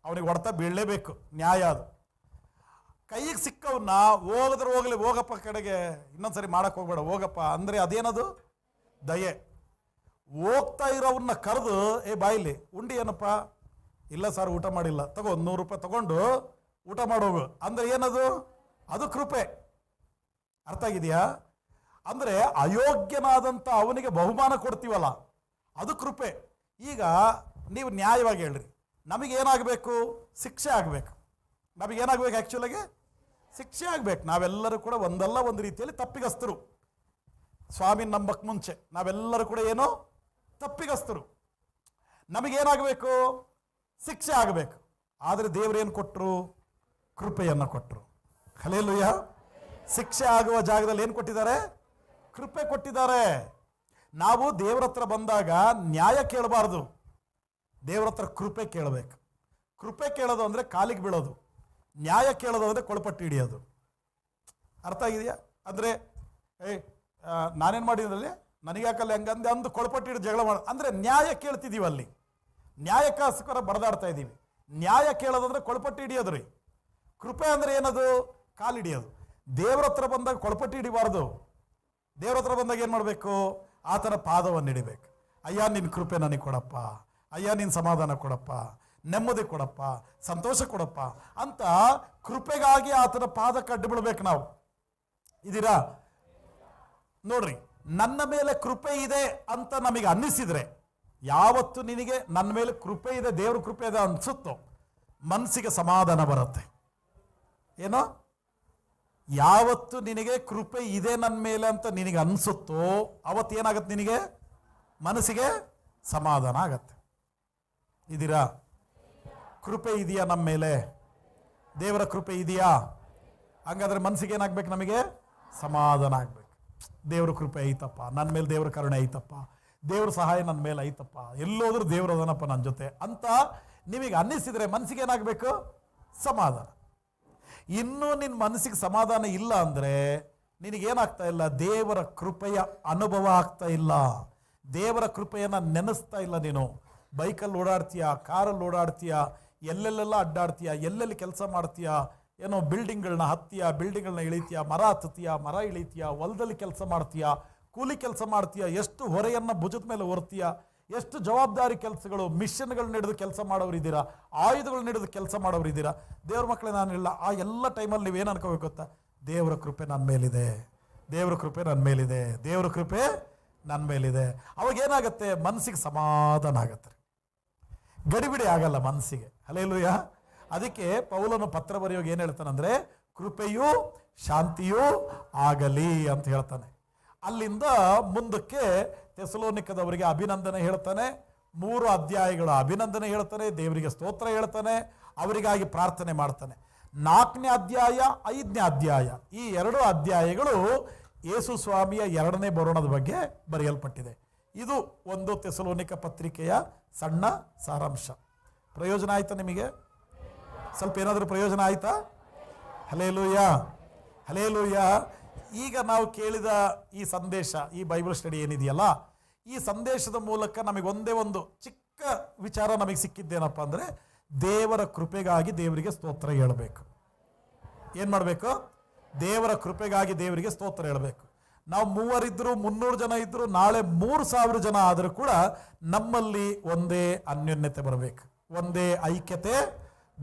ಅವನಿಗೆ ಹೊಡೆತ ಬೀಳಲೇಬೇಕು, ನ್ಯಾಯ ಅದು. ಕೈಗೆ ಸಿಕ್ಕವನ್ನ ಹೋಗಪ್ಪ ಕಡೆಗೆ, ಇನ್ನೊಂದ್ಸರಿ ಮಾಡಕ್ಕೆ ಹೋಗ್ಬೇಡ, ಹೋಗಪ್ಪ ಅಂದರೆ ಅದೇನದು? ದಯೆ. ಹೋಗ್ತಾ ಇರೋವನ್ನ ಕರೆದು, ಬಾಯಿಲಿ ಉಂಡಿ ಏನಪ್ಪ? ಇಲ್ಲ ಸರ್, ಊಟ ಮಾಡಿಲ್ಲ, ತಗೋ 100 ರೂಪಾಯಿ ತಗೊಂಡು ಊಟ ಮಾಡೋಗು ಅಂದರೆ ಏನದು? ಅದು ಕೃಪೆ. ಅರ್ಥ ಆಗಿದೆಯಾ? ಅಂದರೆ ಅಯೋಗ್ಯನಾದಂಥ ಅವನಿಗೆ ಬಹುಮಾನ ಕೊಡ್ತೀವಲ್ಲ, ಅದು ಕೃಪೆ. ಈಗ ನೀವು ನ್ಯಾಯವಾಗಿ ಹೇಳ್ರಿ, ನಮಗೇನಾಗಬೇಕು? ಶಿಕ್ಷೆ ಆಗಬೇಕು. ನಮಗೇನಾಗಬೇಕು? ಆ್ಯಕ್ಚುಲಾಗಿ ಶಿಕ್ಷೆ ಆಗಬೇಕು. ನಾವೆಲ್ಲರೂ ಕೂಡ ಒಂದಲ್ಲ ಒಂದು ರೀತಿಯಲ್ಲಿ ತಪ್ಪಿಗಸ್ತರು. ಸ್ವಾಮಿ ನಂಬಕ್ಕೆ ಮುಂಚೆ ನಾವೆಲ್ಲರೂ ಕೂಡ ಏನೋ ತಪ್ಪಿಗಸ್ತರು. ನಮಗೇನಾಗಬೇಕು? ಶಿಕ್ಷೆ ಆಗಬೇಕು. ಆದರೆ ದೇವರೇನು ಕೊಟ್ಟರು? ಕೃಪೆಯನ್ನು ಕೊಟ್ಟರು. ಹಲ್ಲೆಲೂಯಾ. ಶಿಕ್ಷೆ ಆಗುವ ಜಾಗದಲ್ಲಿ ಏನು ಕೊಟ್ಟಿದ್ದಾರೆ? ಕೃಪೆ ಕೊಟ್ಟಿದ್ದಾರೆ. ನಾವು ದೇವರ ಹತ್ರ ಬಂದಾಗ ನ್ಯಾಯ ಕೇಳಬಾರ್ದು, ದೇವರ ಹತ್ರ ಕೃಪೆ ಕೇಳಬೇಕು. ಕೃಪೆ ಕೇಳೋದು ಅಂದರೆ ಕಾಲಿಗೆ ಬೀಳೋದು, ನ್ಯಾಯ ಕೇಳೋದು ಅಂದರೆ ಕೊಳಪಟ್ಟು ಹಿಡಿಯೋದು. ಅರ್ಥ ಆಗಿದೆಯಾ? ಅಂದರೆ ನಾನೇನು ಮಾಡಿದ್ರಲ್ಲಿ ನನಗೆ ಯಾಕಲ್ಲಿ ಹಂಗಂದೆ ಅಂದು ಕೊಳಪಟ್ಟು ಹಿಡಿದು ಜಗಳ ಮಾಡ ಅಂದರೆ ನ್ಯಾಯ ಕೇಳ್ತಿದ್ದೀವಿ. ಅಲ್ಲಿ ನ್ಯಾಯಕ್ಕೋಸ್ಕರ ಬಡದಾಡ್ತಾ ಇದ್ದೀವಿ. ನ್ಯಾಯ ಕೇಳೋದಂದ್ರೆ ಕೊಳಪಟ್ಟು ಹಿಡಿಯೋದು ರೀ. ಕೃಪೆ ಅಂದರೆ ಏನದು? ಕಾಲಿಡಿಯೋದು. ದೇವ್ರ ಹತ್ರ ಬಂದಾಗ ಕೊಳಪಟ್ಟು ಹಿಡಿಬಾರ್ದು. ದೇವ್ರ ಹತ್ರ ಬಂದಾಗ ಏನು ಮಾಡಬೇಕು? ಆತನ ಪಾದವನ್ನು ಹಿಡಿಬೇಕು. ಅಯ್ಯ ನಿನ್ನ ಕೃಪೆ ನನಗೆ ಕೊಡಪ್ಪ, ಅಯ್ಯ ನಿನ್ನ ಸಮಾಧಾನ ಕೊಡಪ್ಪ, ನೆಮ್ಮದಿ ಕೊಡಪ್ಪ, ಸಂತೋಷ ಕೊಡಪ್ಪ ಅಂತ ಕೃಪೆಗಾಗಿ ಆತನ ಪಾದಕ್ಕೆ ಅಡ್ಡು ಬೀಳ್ಬೇಕು ನಾವು. ಇದೀರಾ? ನೋಡ್ರಿ, ನನ್ನ ಮೇಲೆ ಕೃಪೆ ಇದೆ ಅಂತ ನಮಗೆ ಅನ್ನಿಸಿದ್ರೆ, ಯಾವತ್ತು ನಿನಗೆ ನನ್ನ ಮೇಲೆ ಕೃಪೆ ಇದೆ, ದೇವ್ರ ಕೃಪೆ ಇದೆ ಅನ್ಸುತ್ತೋ ಮನಸ್ಸಿಗೆ ಸಮಾಧಾನ ಬರುತ್ತೆ. ಏನೋ? ಯಾವತ್ತು ನಿನಗೆ ಕೃಪೆ ಇದೆ ನನ್ನ ಮೇಲೆ ಅಂತ ನಿನಗೆ ಅನಿಸುತ್ತೋ ಅವತ್ತು ಏನಾಗತ್ತೆ? ನಿನಗೆ ಮನಸ್ಸಿಗೆ ಸಮಾಧಾನ ಆಗತ್ತೆ. ಇದೀರಾ? ಕೃಪೆ ಇದೆಯಾ ನಮ್ಮ ಮೇಲೆ? ದೇವರ ಕೃಪೆ ಇದೆಯಾ? ಹಂಗಾದ್ರೆ ಮನಸ್ಸಿಗೆ ಏನಾಗಬೇಕು? ನಮಗೆ ಸಮಾಧಾನ ಆಗಬೇಕು. ದೇವ್ರ ಕೃಪೆ ಐತಪ್ಪ ನನ್ನ ಮೇಲೆ, ದೇವ್ರ ಕರುಣೆ ಐತಪ್ಪ, ದೇವ್ರ ಸಹಾಯ ನನ್ನ ಮೇಲೆ ಐತಪ್ಪ, ಎಲ್ಲೋದ್ರೂ ದೇವ್ರ ಅದನಪ್ಪ ನನ್ನ ಜೊತೆ ಅಂತ ನಿಮಗೆ ಅನ್ನಿಸಿದ್ರೆ ಮನಸ್ಸಿಗೆ ಏನಾಗಬೇಕು? ಸಮಾಧಾನ. ಇನ್ನೂ ನಿನ್ನ ಮನಸ್ಸಿಗೆ ಸಮಾಧಾನ ಇಲ್ಲ ಅಂದರೆ ನಿನಗೇನಾಗ್ತಾ ಇಲ್ಲ? ದೇವರ ಕೃಪೆಯ ಅನುಭವ ಆಗ್ತಾ ಇಲ್ಲ, ದೇವರ ಕೃಪೆಯನ್ನು ನೆನೆಸ್ತಾ ಇಲ್ಲ. ನೀನು ಬೈಕಲ್ಲಿ ಓಡಾಡ್ತೀಯ, ಕಾರಲ್ಲಿ ಓಡಾಡ್ತೀಯ, ಎಲ್ಲೆಲ್ಲೆಲ್ಲ ಅಡ್ಡಾಡ್ತೀಯ, ಎಲ್ಲೆಲ್ಲಿ ಕೆಲಸ ಮಾಡ್ತೀಯ, ಏನೋ ಬಿಲ್ಡಿಂಗ್ಗಳನ್ನ ಹತ್ತೀಯ, ಬಿಲ್ಡಿಂಗ್ಗಳನ್ನ ಇಳಿತೀಯ, ಮರ ಹತ್ತೀಯ, ಮರ ಇಳಿತೀಯ, ಹೊಲದಲ್ಲಿ ಕೆಲಸ ಮಾಡ್ತೀಯ, ಕೂಲಿ ಕೆಲಸ ಮಾಡ್ತೀಯ, ಎಷ್ಟು ಹೊರೆಯನ್ನು ಭುಜದ ಮೇಲೆ ಹೊರ್ತೀಯ, ಎಷ್ಟು ಜವಾಬ್ದಾರಿ ಕೆಲಸಗಳು, ಮಿಷನ್ಗಳನ್ನ ಹಿಡಿದು ಕೆಲಸ ಮಾಡೋರಿದ್ದೀರಾ, ಆಯುಧಗಳನ್ನ ಹಿಡಿದು ಕೆಲಸ ಮಾಡೋರಿದ್ದೀರಾ. ದೇವ್ರ ಮಕ್ಕಳೇ ನಾನು ಇಲ್ಲ, ಆ ಎಲ್ಲ ಟೈಮಲ್ಲಿ ನೀವೇನು ಅನ್ಕೋಬೇಕು ಗೊತ್ತಾ? ದೇವರ ಕೃಪೆ ನನ್ನ ಮೇಲಿದೆ, ದೇವರ ಕೃಪೆ ನನ್ನ ಮೇಲಿದೆ, ದೇವರ ಕೃಪೆ ನನ್ನ ಮೇಲಿದೆ. ಅವಾಗ ಏನಾಗುತ್ತೆ? ಮನಸ್ಸಿಗೆ ಸಮಾಧಾನ ಆಗತ್ತೆ, ಗಡಿಬಿಡಿ ಆಗಲ್ಲ ಮನಸ್ಸಿಗೆ. ಹಲ್ಲೆಲೂಯಾ. ಅದಕ್ಕೆ ಪೌಲನು ಪತ್ರ ಬರೆಯೋಗಿ ಏನು ಹೇಳ್ತಾನಂದ್ರೆ, ಕೃಪೆಯೂ ಶಾಂತಿಯೂ ಆಗಲಿ ಅಂತ ಹೇಳ್ತಾನೆ. ಅಲ್ಲಿಂದ ಮುಂದಕ್ಕೆ ಥೆಸಲೋನಿಕದವರಿಗೆ ಅಭಿನಂದನೆ ಹೇಳ್ತಾನೆ. 3 ಅಧ್ಯಾಯಗಳ ಅಭಿನಂದನೆ ಹೇಳ್ತಾನೆ, ದೇವರಿಗೆ ಸ್ತೋತ್ರ ಹೇಳ್ತಾನೆ, ಅವರಿಗಾಗಿ ಪ್ರಾರ್ಥನೆ ಮಾಡ್ತಾನೆ. 4ನೇ ಅಧ್ಯಾಯ 5ನೇ ಅಧ್ಯಾಯ ಈ 2 ಅಧ್ಯಾಯಗಳು ಯೇಸು ಸ್ವಾಮಿಯ 2ನೇ ಬರೋಣದ ಬಗ್ಗೆ ಬರೆಯಲ್ಪಟ್ಟಿದೆ. ಇದು ಒಂದು ಥೆಸಲೋನಿಕ ಪತ್ರಿಕೆಯ ಸಣ್ಣ ಸಾರಾಂಶ. ಪ್ರಯೋಜನ ಆಯ್ತಾ ನಿಮಗೆ? ಸ್ವಲ್ಪ ಏನಾದರೂ ಪ್ರಯೋಜನ ಆಯ್ತಾ? Hallelujah, hallelujah. ಈಗ ನಾವು ಕೇಳಿದ ಈ ಸಂದೇಶ, ಈ ಬೈಬಲ್ ಸ್ಟಡಿ ಏನಿದೆಯಲ್ಲ, ಈ ಸಂದೇಶದ ಮೂಲಕ ನಮಗೆ ಒಂದೇ ಒಂದು ಚಿಕ್ಕ ವಿಚಾರ ನಮಗೆ ಸಿಕ್ಕಿದ್ದೇನಪ್ಪ ಅಂದರೆ, ದೇವರ ಕೃಪೆಗಾಗಿ ದೇವರಿಗೆ ಸ್ತೋತ್ರ ಹೇಳಬೇಕು. ಏನು ಮಾಡಬೇಕು? ದೇವರ ಕೃಪೆಗಾಗಿ ದೇವರಿಗೆ ಸ್ತೋತ್ರ ಹೇಳಬೇಕು. ನಾವು 3 ಇದ್ದರೂ 300 ಜನ ಇದ್ದರೂ ನಾಳೆ 3000 ಜನ ಆದರೂ ಕೂಡ ನಮ್ಮಲ್ಲಿ ಒಂದೇ ಅನ್ಯೋನ್ಯತೆ ಬರಬೇಕು, ಒಂದೇ ಐಕ್ಯತೆ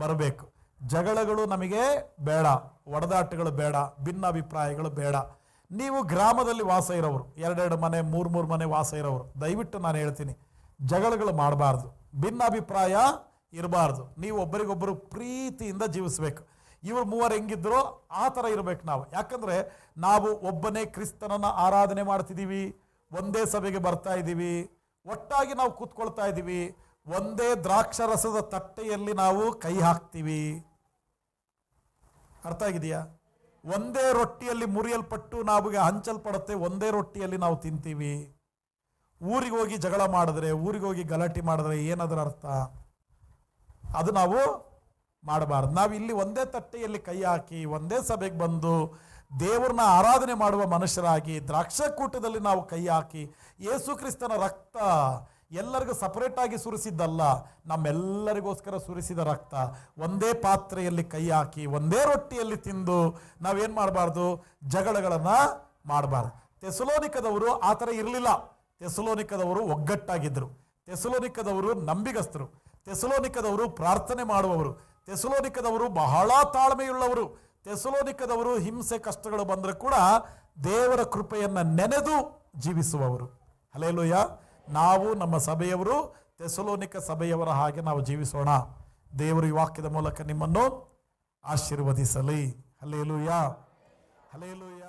ಬರಬೇಕು. ಜಗಳಗಳು ನಮಗೆ ಬೇಡ, ಒಡೆದಾಟಗಳು ಬೇಡ, ಭಿನ್ನಾಭಿಪ್ರಾಯಗಳು ಬೇಡ. ನೀವು ಗ್ರಾಮದಲ್ಲಿ ವಾಸ ಇರೋರು, 2 ಮನೆ 3 ಮನೆ ವಾಸ ಇರೋರು, ದಯವಿಟ್ಟು ನಾನು ಹೇಳ್ತೀನಿ, ಜಗಳಗಳು ಮಾಡಬಾರ್ದು, ಭಿನ್ನಾಭಿಪ್ರಾಯ ಇರಬಾರ್ದು. ನೀವು ಒಬ್ಬರಿಗೊಬ್ಬರು ಪ್ರೀತಿಯಿಂದ ಜೀವಿಸ್ಬೇಕು. ಇವರು ಮೂವರು ಹೆಂಗಿದ್ರೋ ಆ ಥರ ಇರಬೇಕು ನಾವು. ಯಾಕಂದರೆ ನಾವು ಒಬ್ಬನೇ ಕ್ರಿಸ್ತನನ್ನು ಆರಾಧನೆ ಮಾಡ್ತಿದ್ದೀವಿ, ಒಂದೇ ಸಭೆಗೆ ಬರ್ತಾ ಇದ್ದೀವಿ, ಒಟ್ಟಾಗಿ ನಾವು ಕೂತ್ಕೊಳ್ತಾ ಇದ್ದೀವಿ, ಒಂದೇ ದ್ರಾಕ್ಷರಸದ ತಟ್ಟೆಯಲ್ಲಿ ನಾವು ಕೈ ಹಾಕ್ತೀವಿ. ಅರ್ಥ ಆಗಿದೆಯಾ? ಒಂದೇ ರೊಟ್ಟಿಯಲ್ಲಿ ಮುರಿಯಲ್ಪಟ್ಟು ನಮಗೆ ಹಂಚಲ್ಪಡುತ್ತೆ, ಒಂದೇ ರೊಟ್ಟಿಯಲ್ಲಿ ನಾವು ತಿಂತೀವಿ. ಊರಿಗೆ ಹೋಗಿ ಜಗಳ ಮಾಡಿದ್ರೆ, ಊರಿಗೆ ಹೋಗಿ ಗಲಾಟೆ ಮಾಡಿದ್ರೆ ಏನದರ ಅರ್ಥ? ಅದು ನಾವು ಮಾಡಬಾರ್ದು. ನಾವು ಇಲ್ಲಿ ಒಂದೇ ತಟ್ಟೆಯಲ್ಲಿ ಕೈ ಹಾಕಿ ಒಂದೇ ಸಭೆಗೆ ಬಂದು ದೇವರನ್ನ ಆರಾಧನೆ ಮಾಡುವ ಮನುಷ್ಯರಾಗಿ ದ್ರಾಕ್ಷಕೂಟದಲ್ಲಿ ನಾವು ಕೈ ಹಾಕಿ ಯೇಸು ಕ್ರಿಸ್ತನ ರಕ್ತ ಎಲ್ಲರಿಗೂ ಸಪರೇಟಾಗಿ ಸುರಿಸಿದ್ದಲ್ಲ, ನಮ್ಮೆಲ್ಲರಿಗೋಸ್ಕರ ಸುರಿಸಿದ ರಕ್ತ. ಒಂದೇ ಪಾತ್ರೆಯಲ್ಲಿ ಕೈ ಹಾಕಿ ಒಂದೇ ರೊಟ್ಟಿಯಲ್ಲಿ ತಿಂದು ನಾವೇನು ಮಾಡಬಾರ್ದು? ಜಗಳಗಳನ್ನು ಮಾಡಬಾರ್ದು. ಥೆಸಲೋನಿಕದವರು ಆ ಥರ ಇರಲಿಲ್ಲ. ಥೆಸಲೋನಿಕದವರು ಒಗ್ಗಟ್ಟಾಗಿದ್ದರು. ಥೆಸಲೋನಿಕದವರು ನಂಬಿಗಸ್ತರು. ಥೆಸಲೋನಿಕದವರು ಪ್ರಾರ್ಥನೆ ಮಾಡುವವರು. ಥೆಸಲೋನಿಕದವರು ಬಹಳ ತಾಳ್ಮೆಯುಳ್ಳವರು. ಥೆಸಲೋನಿಕದವರು ಹಿಂಸೆ ಕಷ್ಟಗಳು ಬಂದರೂ ಕೂಡ ದೇವರ ಕೃಪೆಯನ್ನು ನೆನೆದು ಜೀವಿಸುವವರು. ಹಲ್ಲೆಲೂಯ. ನಾವು ನಮ್ಮ ಸಭೆಯವರು ಥೆಸಲೋನಿಕ ಸಭೆಯವರ ಹಾಗೆ ನಾವು ಜೀವಿಸೋಣ. ದೇವರು ಈ ವಾಕ್ಯದ ಮೂಲಕ ನಿಮ್ಮನ್ನು ಆಶೀರ್ವದಿಸಲಿ. Hallelujah, hallelujah.